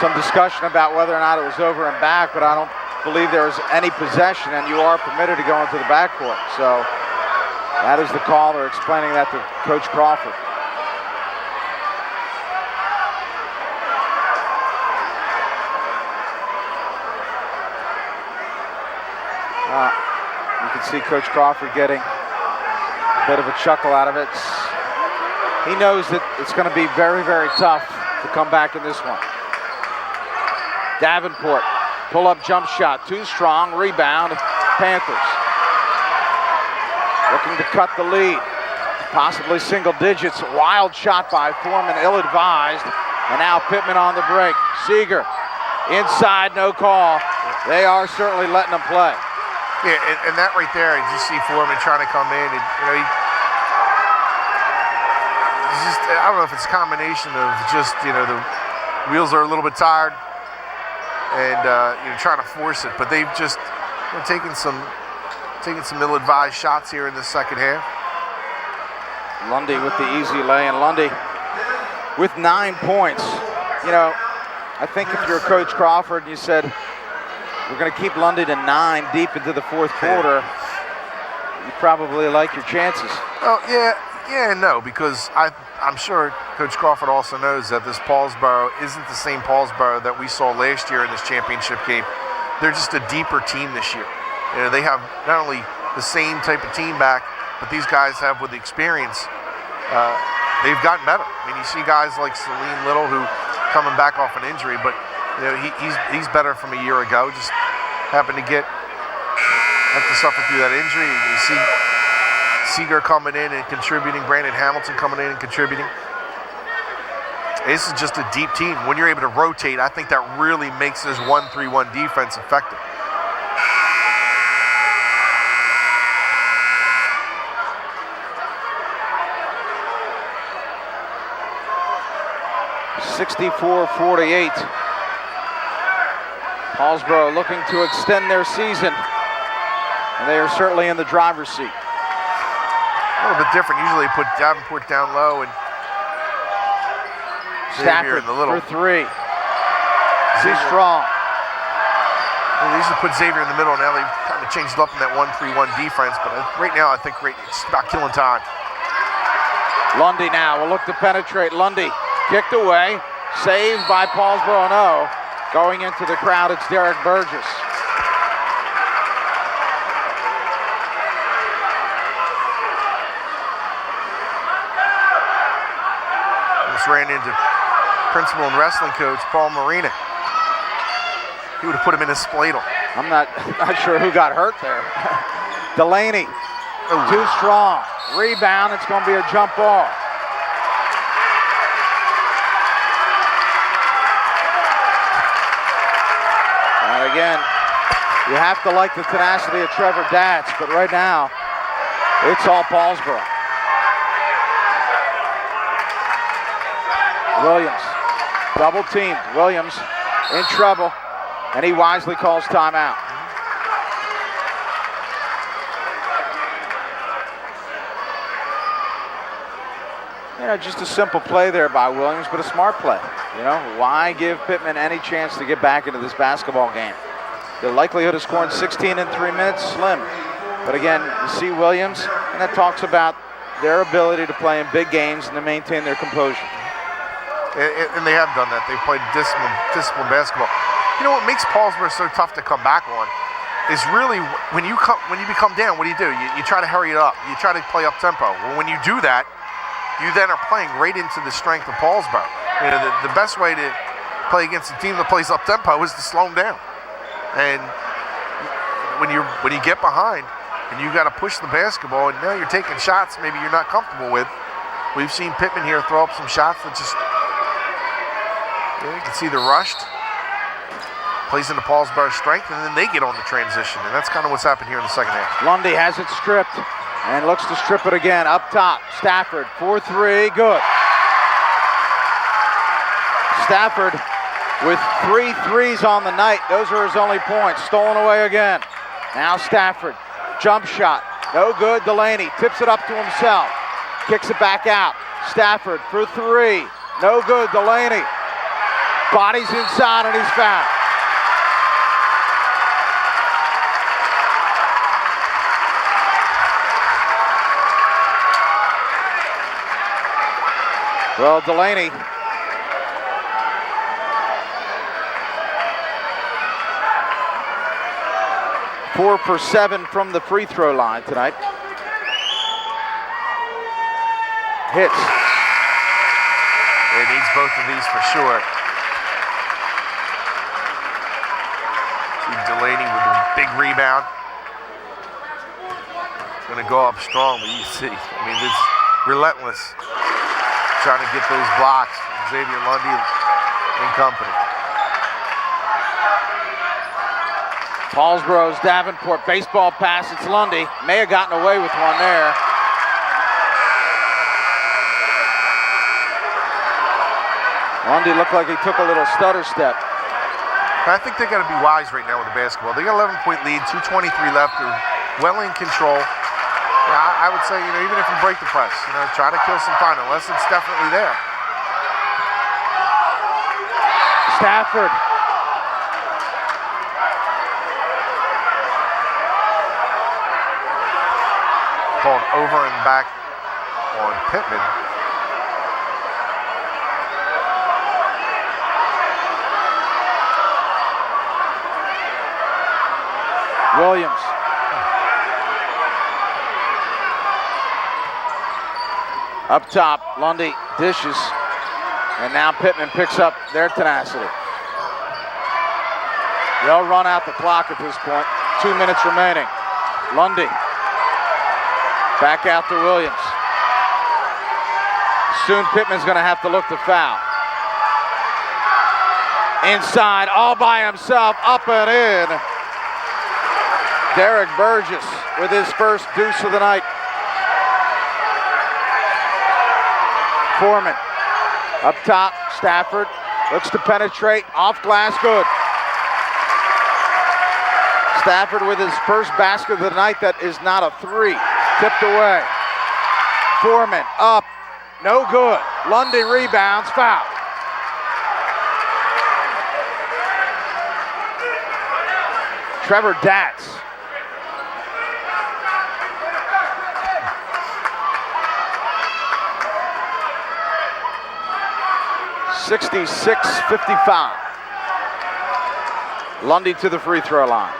some discussion about whether or not it was over and back, but I don't believe there was any possession, and you are permitted to go into the backcourt. So that is the call. They're explaining that to Coach Crawford. You can see Coach Crawford getting a bit of a chuckle out of it. He knows that it's going to be very, very tough to come back in this one. Davenport, pull-up jump shot, too strong, rebound, Panthers. Looking to cut the lead, possibly single digits. Wild shot by Foreman, ill-advised. And now Pitman on the break. Seeger, inside, no call. They are certainly letting him play. Yeah, and that right there, you just see Foreman trying to come in, and he's just, I don't know if it's a combination of just, the wheels are a little bit tired and trying to force it, but they've just taken some ill-advised shots here in the second half. Lundy with the easy lay, and Lundy with 9 points. I think if you're Coach Crawford and you said, we're going to keep Lundy to 9 deep into the fourth quarter, you probably like your chances. Well, yeah and no, because I'm sure Coach Crawford also knows that this Paulsboro isn't the same Paulsboro that we saw last year in this championship game. They're just a deeper team this year. They have not only the same type of team back, but these guys have with the experience, they've gotten better. I mean, you see guys like Salim Little who coming back off an injury, but he's better from a year ago. Just happened to have to suffer through that injury. You see Seeger coming in and contributing, Brandon Hamilton coming in and contributing. This is just a deep team. When you're able to rotate, I think that really makes this 1-3-1 defense effective. (64-48). Paulsboro looking to extend their season, and they are certainly in the driver's seat. A little bit different. Usually they put Davenport down low and Stafford in the middle for three. Too strong. They usually put Xavier in the middle. Now they've kind of changed it up in that 1-3-1 defense, but right now I think it's about killing time. Lundy now will look to penetrate. Lundy kicked away, saved by Paulsboro. No, going into the crowd, it's Derek Burgess. Just ran into principal and wrestling coach Paul Marina. He would have put him in his spladle. I'm not sure who got hurt there. Delaney, too strong. Rebound, it's going to be a jump ball. And again, you have to like the tenacity of Trevor Datz, but right now, it's all Paulsboro. Williams, double teamed. Williams in trouble, and he wisely calls timeout. Just a simple play there by Williams, but a smart play. Why give Pitman any chance to get back into this basketball game? The likelihood of scoring 16 in 3 minutes, slim. But again, you see Williams, and that talks about their ability to play in big games and to maintain their composure. And they have done that. They've played disciplined basketball. What makes Paulsboro so tough to come back on is really when you become down, what do? You try to hurry it up. You try to play up tempo. Well, when you do that, you then are playing right into the strength of Paulsboro. The best way to play against a team that plays up tempo is to slow them down. And when you get behind and you got to push the basketball, and now you're taking shots maybe you're not comfortable with. We've seen Pitman here throw up some shots that just you can see they're rushed. Plays into Paulsboro's strength, and then they get on the transition, and that's kind of what's happened here in the second half. Lundy has it stripped. And looks to strip it again. Up top, Stafford, 4-3, good. Stafford with 3 threes on the night. Those are his only points. Stolen away again. Now Stafford, jump shot, no good. Delaney tips it up to himself. Kicks it back out. Stafford for 3, no good. Delaney. Bodies inside and he's fouled. Well, Delaney. Four for 7 from the free throw line tonight. Hits. It needs both of these for sure. See Delaney with a big rebound. Going to go up strong, but you see, I mean, this relentless. Trying to get those blocks from Xavier Lundy and company. Paulsboro's Davenport baseball pass. It's Lundy. May have gotten away with one there. Lundy looked like he took a little stutter step. I think they got to be wise right now with the basketball. They got 11-point lead, 2:23 left. They're well in control. I would say, even if you break the press, try to kill some time, unless it's definitely there. Stafford. Called over and back on Pitman. Williams. Up top, Lundy dishes. And now Pitman picks up their tenacity. They'll run out the clock at this point. 2 minutes remaining. Lundy. Back out to Williams. Soon Pitman's going to have to look to foul. Inside, all by himself, up and in. Derek Burgess with his first deuce of the night. Foreman. Up top, Stafford looks to penetrate, off glass, good. Stafford with his first basket of the night that is not a three. Tipped away. Foreman up, no good. Lundy rebounds, foul. Trevor Datz. (66-55). Lundy to the free throw line.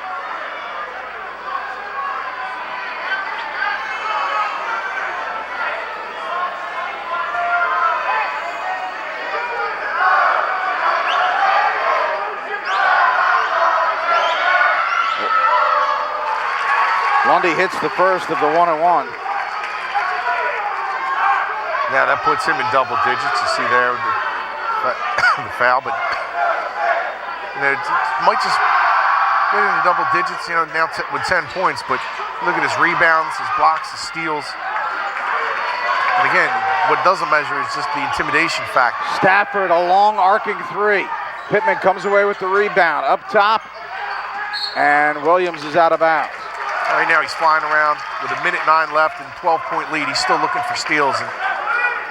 Lundy hits the first of the 1-and-1. Yeah, that puts him in double digits. You see there the foul, but it might just get into double digits. Now with 10 points, but look at his rebounds, his blocks, his steals. And again, what doesn't measure is just the intimidation factor. Stafford, a long arcing three. Pitman comes away with the rebound up top, and Williams is out of bounds. Right now he's flying around with 1:09 left and 12-point lead. He's still looking for steals and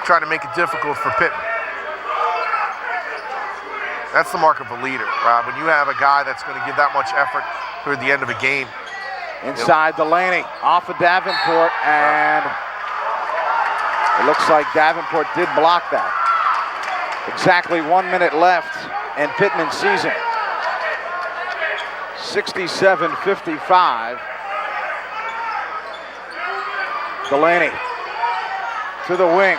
trying to make it difficult for Pitman. That's the mark of a leader, Rob. When you have a guy that's going to give that much effort toward the end of a game. Inside Delaney, off of Davenport, and it looks like Davenport did block that. Exactly 1 minute left in Pitman's season. 67-55. Delaney to the wing.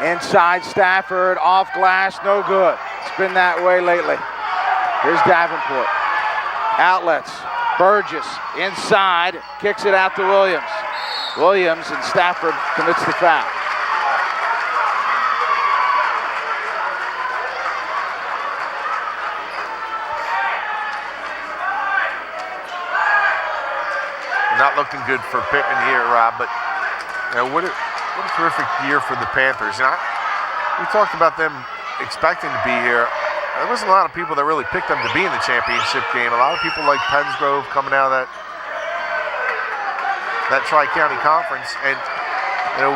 Inside Stafford, off glass, no good. It's been that way lately. Here's Davenport. Outlets, Burgess inside, kicks it out to Williams. Williams and Stafford commits the foul. Not looking good for Pitman here, Rob, but what a terrific year for the Panthers. We talked about them expecting to be here. There wasn't a lot of people that really picked them to be in the championship game. A lot of people like Pensgrove coming out of that Tri-County Conference. And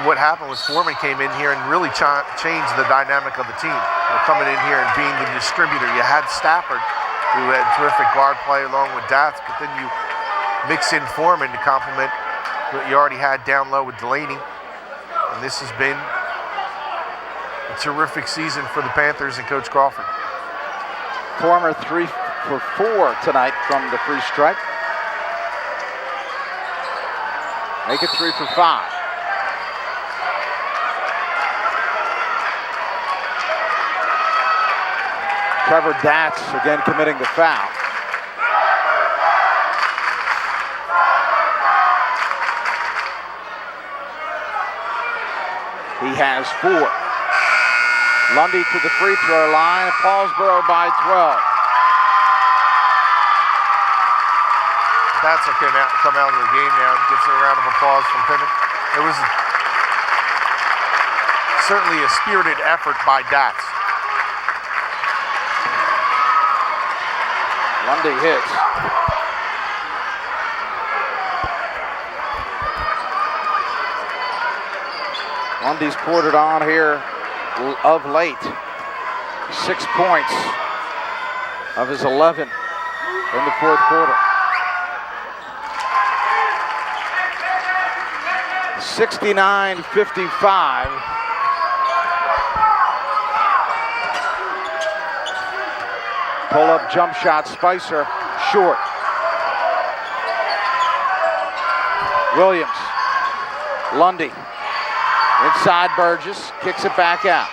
what happened was Foreman came in here and really changed the dynamic of the team. Coming in here and being the distributor. You had Stafford, who had terrific guard play along with Datz, but then you mix in Foreman to complement what you already had down low with Delaney. And this has been a terrific season for the Panthers and Coach Crawford. Former 3 for 4 tonight from the free stripe. Make it 3 for 5. Trevor Datz again committing the foul. He has 4. Lundy to the free throw line. Paulsboro by 12. Datz will come out of the game now and gives a round of applause from Pitman. It was certainly a spirited effort by Datz. Lundy hits. Lundy's poured it on here of late. 6 points of his 11 in the fourth quarter. 69-55. Pull-up jump shot, Spicer, short. Williams, Lundy, inside Burgess, kicks it back out.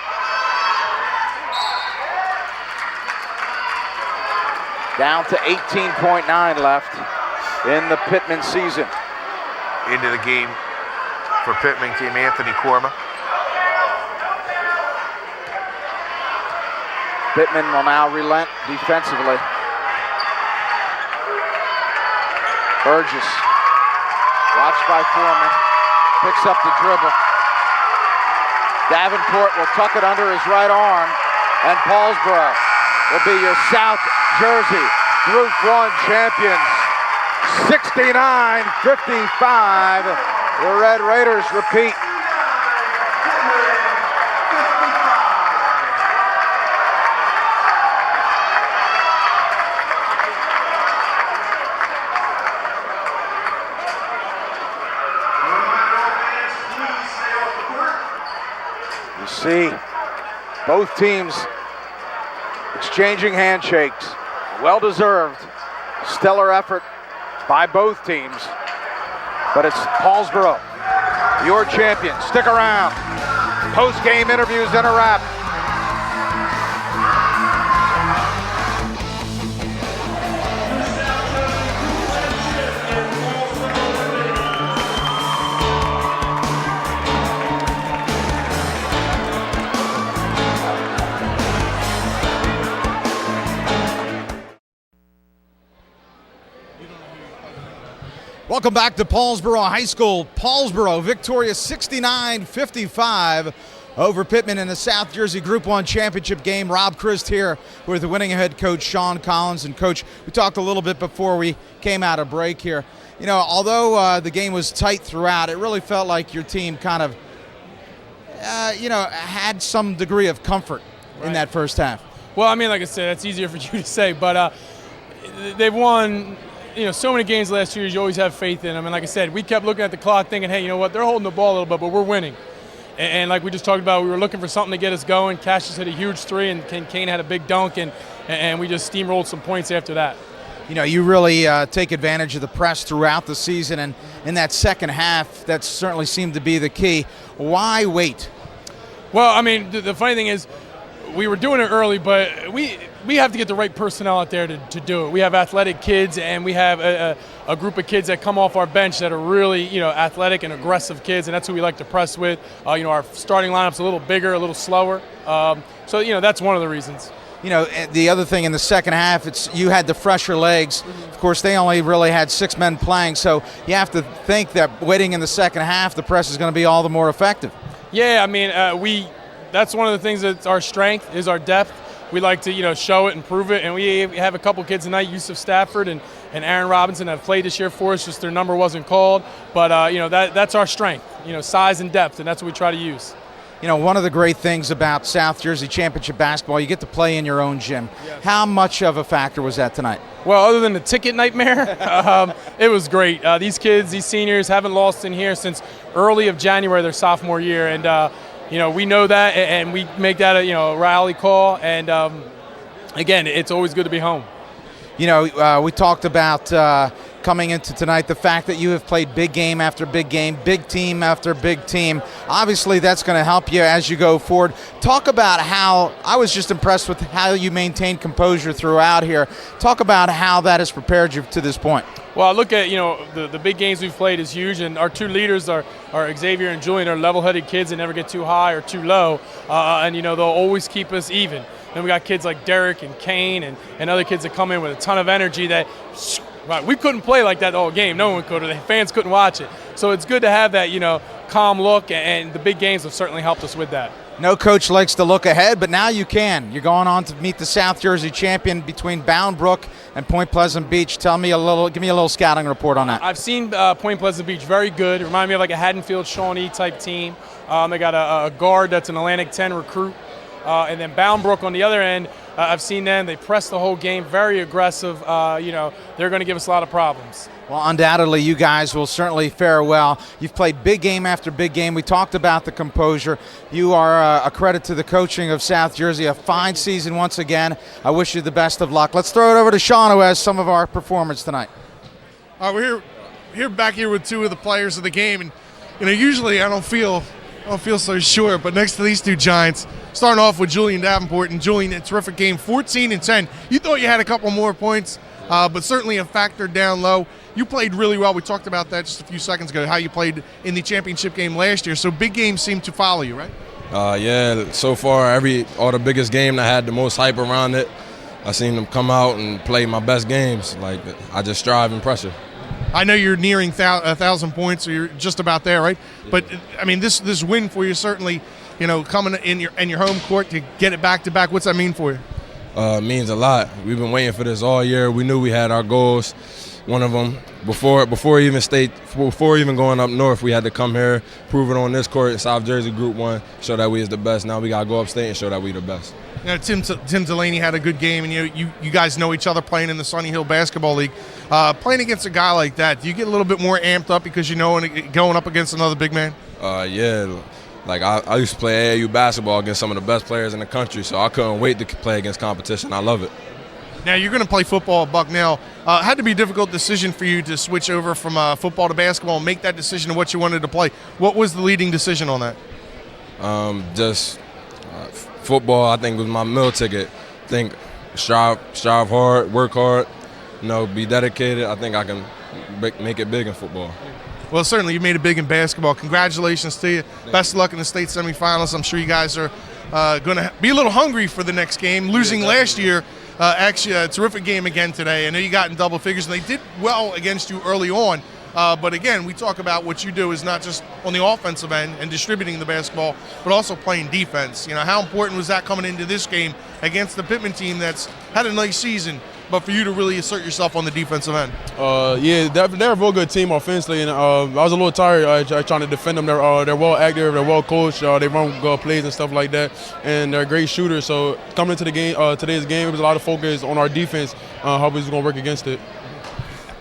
Down to 18.9 left in the Pitman season. Into the game for Pitman came Anthony Korma. Pitman will now relent defensively. Burgess, watched by Foreman, picks up the dribble. Davenport will tuck it under his right arm, and Paulsboro will be your South Jersey Group 1 champions. 69-55. The Red Raiders repeat. You see both teams exchanging handshakes. Well-deserved, stellar effort by both teams. But it's Paulsboro, your champion. Stick around. Post-game interviews and a wrap. Welcome back to Paulsboro High School. Paulsboro victorious 69-55 over Pitman in the South Jersey Group 1 championship game. Rob Christ here with the winning head coach Shawn Collins. And Coach, we talked a little bit before we came out of break here. You know, although the game was tight throughout, it really felt like your team kind of, had some degree of comfort in that first half. Well, I mean, like I said, that's easier for you to say, but they've won so many games the last 2 years. You always have faith in them. And like I said, we kept looking at the clock thinking, hey, you know what, they're holding the ball a little bit, but we're winning. And like we just talked about, we were looking for something to get us going. Cassius hit a huge three, and Kane had a big dunk, and we just steamrolled some points after that. You know, you really take advantage of the press throughout the season, and in that second half, that certainly seemed to be the key. Why wait? Well, I mean, the funny thing is, we were doing it early, but we have to get the right personnel out there to do it. We have athletic kids, and we have a group of kids that come off our bench that are really, athletic and aggressive kids, and that's who we like to press with. Our starting lineup's a little bigger, a little slower. So that's one of the reasons. The other thing in the second half, you had the fresher legs. Of course, they only really had 6 men playing, so you have to think that waiting in the second half, the press is going to be all the more effective. Yeah, I mean, that's one of the things that's our strength is our depth. we like to show it and prove it. And we have a couple kids tonight, Yusuf Stafford and Aaron Robinson, have played this year for us. Just their number wasn't called, but that's our strength, size and depth, and that's what we try to use. One of the great things about South Jersey Championship basketball, you get to play in your own gym. Yes. How much of a factor was that tonight? Well, other than the ticket nightmare, it was great. These kids, these seniors, haven't lost in here since early of January, their sophomore year, and we know that, and we make that a rally call. And again, it's always good to be home. We talked about coming into tonight, the fact that you have played big game after big game, big team after big team. Obviously, that's going to help you as you go forward. Talk about how, I was just impressed with how you maintained composure throughout here. Talk about how that has prepared you to this point. Well, I look at, the big games we've played is huge, and our two leaders are Xavier and Julian. Are level-headed kids that never get too high or too low, and they'll always keep us even. Then we got kids like Derek and Kane and other kids that come in with a ton of energy that we couldn't play like that the whole game. No one could, or the fans couldn't watch it. So it's good to have that, calm look, and the big games have certainly helped us with that. No coach likes to look ahead, but now you can. You're going on to meet the South Jersey champion between Bound Brook and Point Pleasant Beach. Give me a little scouting report on that. I've seen Point Pleasant Beach, very good. It reminded me of like a Haddonfield Shawnee type team. They got a guard that's an Atlantic 10 recruit. And then Bound Brook on the other end, I've seen them. They press the whole game, very aggressive. They're going to give us a lot of problems. Well, undoubtedly, you guys will certainly fare well. You've played big game after big game. We talked about the composure. You are a credit to the coaching of South Jersey. A fine season once again. I wish you the best of luck. Let's throw it over to Shawn, who has some of our performance tonight. We're here back here with two of the players of the game, and usually I don't feel so sure, but next to these two giants, starting off with Julian Davenport, and Julian, a terrific game, 14 and 10. You thought you had a couple more points, but certainly a factor down low. You played really well. We talked about that just a few seconds ago, how you played in the championship game last year. So big games seem to follow you, right? Yeah, so far all the biggest game that had the most hype around it, I seen them come out and play my best games. Like, I just strive in pressure. I know you're nearing 1,000 points, or you're just about there, right? Yeah. But I mean, this win for you certainly, coming in your home court to get it back to back. What's that mean for you? It means a lot. We've been waiting for this all year. We knew we had our goals. One of them before even going up north, we had to come here, prove it on this court in South Jersey Group 1, show that we is the best. Now we gotta go upstate and show that we the best. Tim Delaney had a good game, and you guys know each other playing in the Sunny Hill Basketball League. Playing against a guy like that, do you get a little bit more amped up because going up against another big man? Yeah. Like, I used to play AAU basketball against some of the best players in the country, so I couldn't wait to play against competition. I love it. Now, you're going to play football at Bucknell. Had to be a difficult decision for you to switch over from football to basketball and make that decision of what you wanted to play. What was the leading decision on that? Football, I think, was my meal ticket. I think strive hard, work hard, be dedicated. I think I can make it big in football. Well, certainly you made it big in basketball. Congratulations to you. Best of luck in the state semifinals. I'm sure you guys are going to be a little hungry for the next game. Losing last year, actually a terrific game again today. I know you got in double figures, and they did well against you early on. But again, we talk about what you do is not just on the offensive end and distributing the basketball, but also playing defense. How important was that coming into this game against the Pitman team that's had a nice season, but for you to really assert yourself on the defensive end? Yeah, they're a real good team offensively, and I was a little tired trying to defend them. They're well active, they're well coached, they run good plays and stuff like that, and they're great shooters. So coming into the game, today's game, it was a lot of focus on our defense, how we was going to work against it.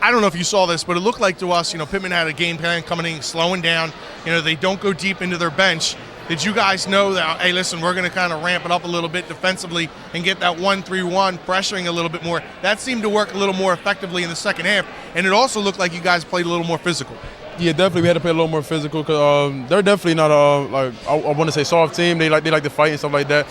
I don't know if you saw this, but it looked like to us, Pitman had a game plan coming in, slowing down. They don't go deep into their bench. Did you guys know that, hey, listen, we're going to kind of ramp it up a little bit defensively and get that 1-3-1, pressuring a little bit more? That seemed to work a little more effectively in the second half, and it also looked like you guys played a little more physical. Yeah, definitely we had to play a little more physical because they're definitely not I want to say soft team. They like to fight and stuff like that.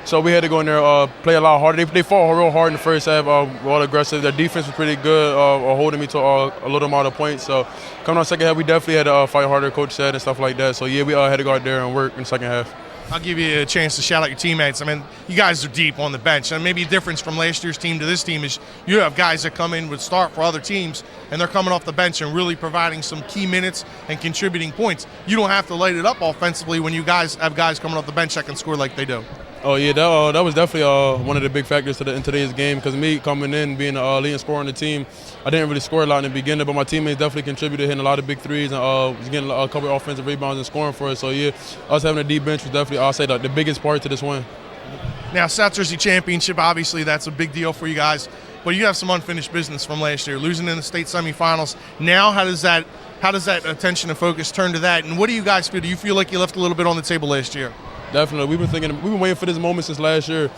So we had to go in there play a lot harder. They fought real hard in the first half, real aggressive. Their defense was pretty good, holding me to a little amount of points. So coming on second half, we definitely had to fight harder, coach said, and stuff like that. So yeah, we had to go out there and work in the second half. I'll give you a chance to shout out your teammates. I mean, you guys are deep on the bench. And maybe a difference from last year's team to this team is you have guys that come in with start for other teams, and they're coming off the bench and really providing some key minutes and contributing points. You don't have to light it up offensively when you guys have guys coming off the bench that can score like they do. Oh yeah, that was definitely one of the big factors in today's game. Because me coming in, being the leading scorer on the team, I didn't really score a lot in the beginning, but my teammates definitely contributed, hitting a lot of big threes and was getting a couple of offensive rebounds and scoring for us. So yeah, us having a deep bench was definitely, I'll say, the biggest part to this win. Now, South Jersey Championship, obviously that's a big deal for you guys, but you have some unfinished business from last year, losing in the state semifinals. Now, how does that attention and focus turn to that? And what do you guys feel? Do you feel like you left a little bit on the table last year? Definitely. We've been waiting for this moment since last year.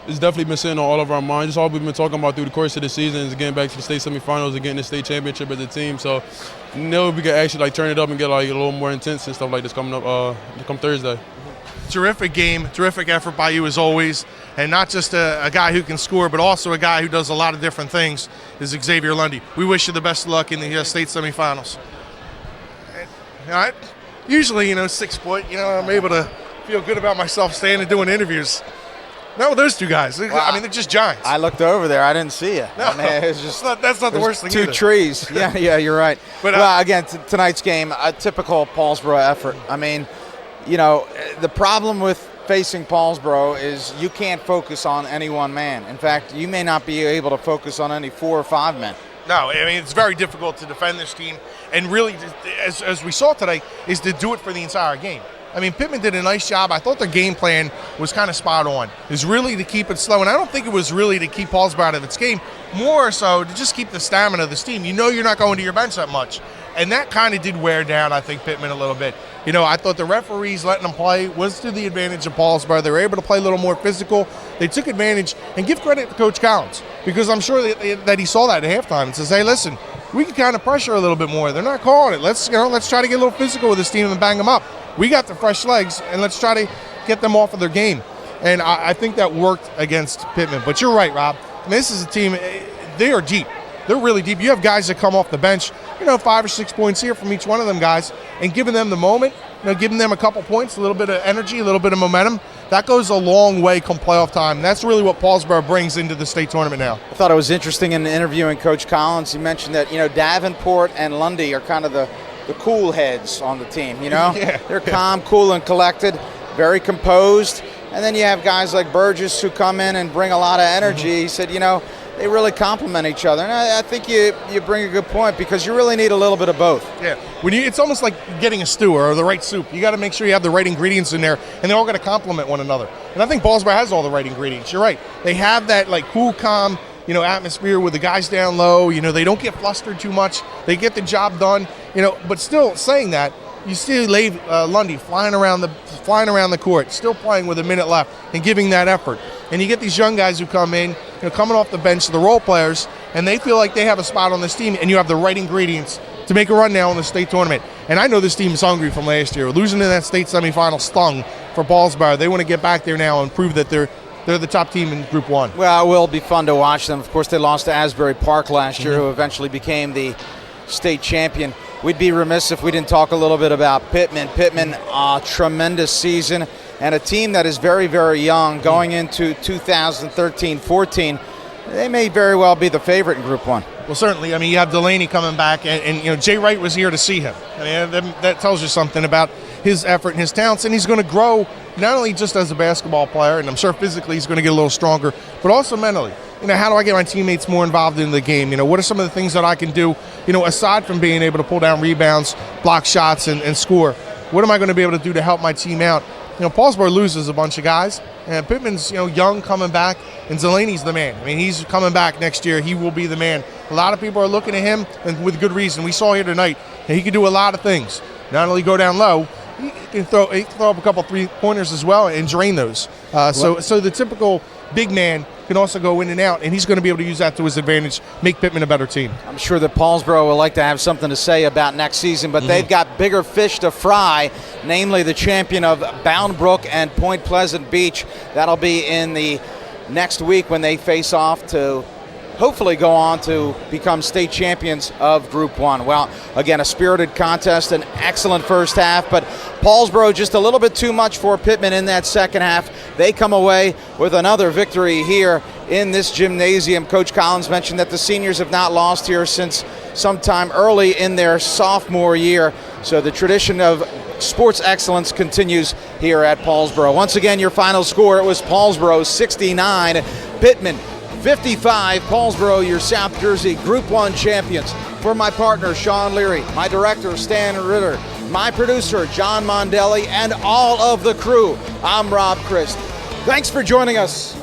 It's definitely been sitting on all of our minds. Just all we've been talking about through the course of the season is getting back to the state semifinals and getting the state championship as a team. So, we can actually turn it up and get a little more intense and stuff like this coming up come Thursday. Terrific game, terrific effort by you as always, and not just a guy who can score, but also a guy who does a lot of different things is Xavier Lundy. We wish you the best of luck in the state semifinals. All right. Usually, 6 foot, I'm able to feel good about myself staying and doing interviews. Not with those two guys. Well, I mean, they're just giants. I looked over there. I didn't see you. No, I mean, it's just, that's not the worst thing two either. trees. Yeah, you're right. But, well, again, tonight's game, a typical Paulsboro effort. I mean, the problem with facing Paulsboro is you can't focus on any one man. In fact, you may not be able to focus on any 4 or 5 men. No, I mean, it's very difficult to defend this team. And really, as we saw today, is to do it for the entire game. I mean, Pitman did a nice job. I thought their game plan was kind of spot on. Is really to keep it slow. And I don't think it was really to keep Paulsboro out of its game. More so to just keep the stamina of this team. You're not going to your bench that much. And that kind of did wear down, I think, Pitman a little bit. I thought the referees letting them play was to the advantage of Paulsboro. They were able to play a little more physical. They took advantage, and give credit to Coach Collins, because I'm sure that he saw that at halftime and says, hey, listen, we can kind of pressure a little bit more. They're not calling it. Let's try to get a little physical with this team and bang them up. We got the fresh legs, and let's try to get them off of their game. And I think that worked against Pitman. But you're right, Rob. I mean, this is a team, they are deep. They're really deep. You have guys that come off the bench, 5 or 6 points here from each one of them guys, and giving them the moment, giving them a couple points, a little bit of energy, a little bit of momentum. That goes a long way come playoff time. And that's really what Paulsboro brings into the state tournament now. I thought it was interesting in interviewing Coach Collins. He mentioned that, Davenport and Lundy are kind of the cool heads on the team, Yeah. They're calm, cool, and collected, very composed. And then you have guys like Burgess who come in and bring a lot of energy. Mm-hmm. He said, they really complement each other. And I think you bring a good point, because you really need a little bit of both. Yeah. It's almost like getting a stew or the right soup. You got to make sure you have the right ingredients in there, and they're all going to complement one another. And I think Paulsboro has all the right ingredients. You're right. They have that cool, calm, atmosphere with the guys down low. They don't get flustered too much. They get the job done. But still saying that, you still leave Lundy flying around the court, still playing with a minute left and giving that effort. And you get these young guys who come in, coming off the bench, the role players, and they feel like they have a spot on this team, and you have the right ingredients to make a run now in the state tournament. And I know this team is hungry from last year. Losing in that state semifinal stung for Paulsboro. They want to get back there now and prove that they're the top team in Group 1. Well, it will be fun to watch them. Of course, they lost to Asbury Park last year, who eventually became the state champion. We'd be remiss if we didn't talk a little bit about Pitman. Pitman, a tremendous season, and a team that is very, very young going into 2013-14. They may very well be the favorite in Group 1. Well, certainly. I mean, you have Delaney coming back, and Jay Wright was here to see him. I mean, that tells you something about his effort and his talents, and he's going to grow not only just as a basketball player, and I'm sure physically he's going to get a little stronger, but also mentally. How do I get my teammates more involved in the game? What are some of the things that I can do, aside from being able to pull down rebounds, block shots, and score? What am I going to be able to do to help my team out? Paulsboro loses a bunch of guys, and Pitman's, young, coming back, and Delaney's the man. I mean, he's coming back next year. He will be the man. A lot of people are looking at him, and with good reason. We saw here tonight that he can do a lot of things. Not only go down low, he can throw up a couple 3-pointers as well and drain those. So the typical big man can also go in and out, and he's going to be able to use that to his advantage, make Pitman a better team. I'm sure that Paulsboro will like to have something to say about next season, but they've got bigger fish to fry, namely the champion of Bound Brook and Point Pleasant Beach. That'll be in the next week when they face off to hopefully go on to become state champions of Group 1. Well, again, a spirited contest, an excellent first half, but Paulsboro just a little bit too much for Pitman in that second half. They come away with another victory here in this gymnasium. Coach Collins mentioned that the seniors have not lost here since sometime early in their sophomore year. So the tradition of sports excellence continues here at Paulsboro. Once again, your final score, it was Paulsboro 69, Pitman 55. Paulsboro, your South Jersey Group 1 champions. For my partner, Shawn Leary, my director, Stan Ritter, my producer, John Mondelli, and all of the crew, I'm Rob Christ. Thanks for joining us.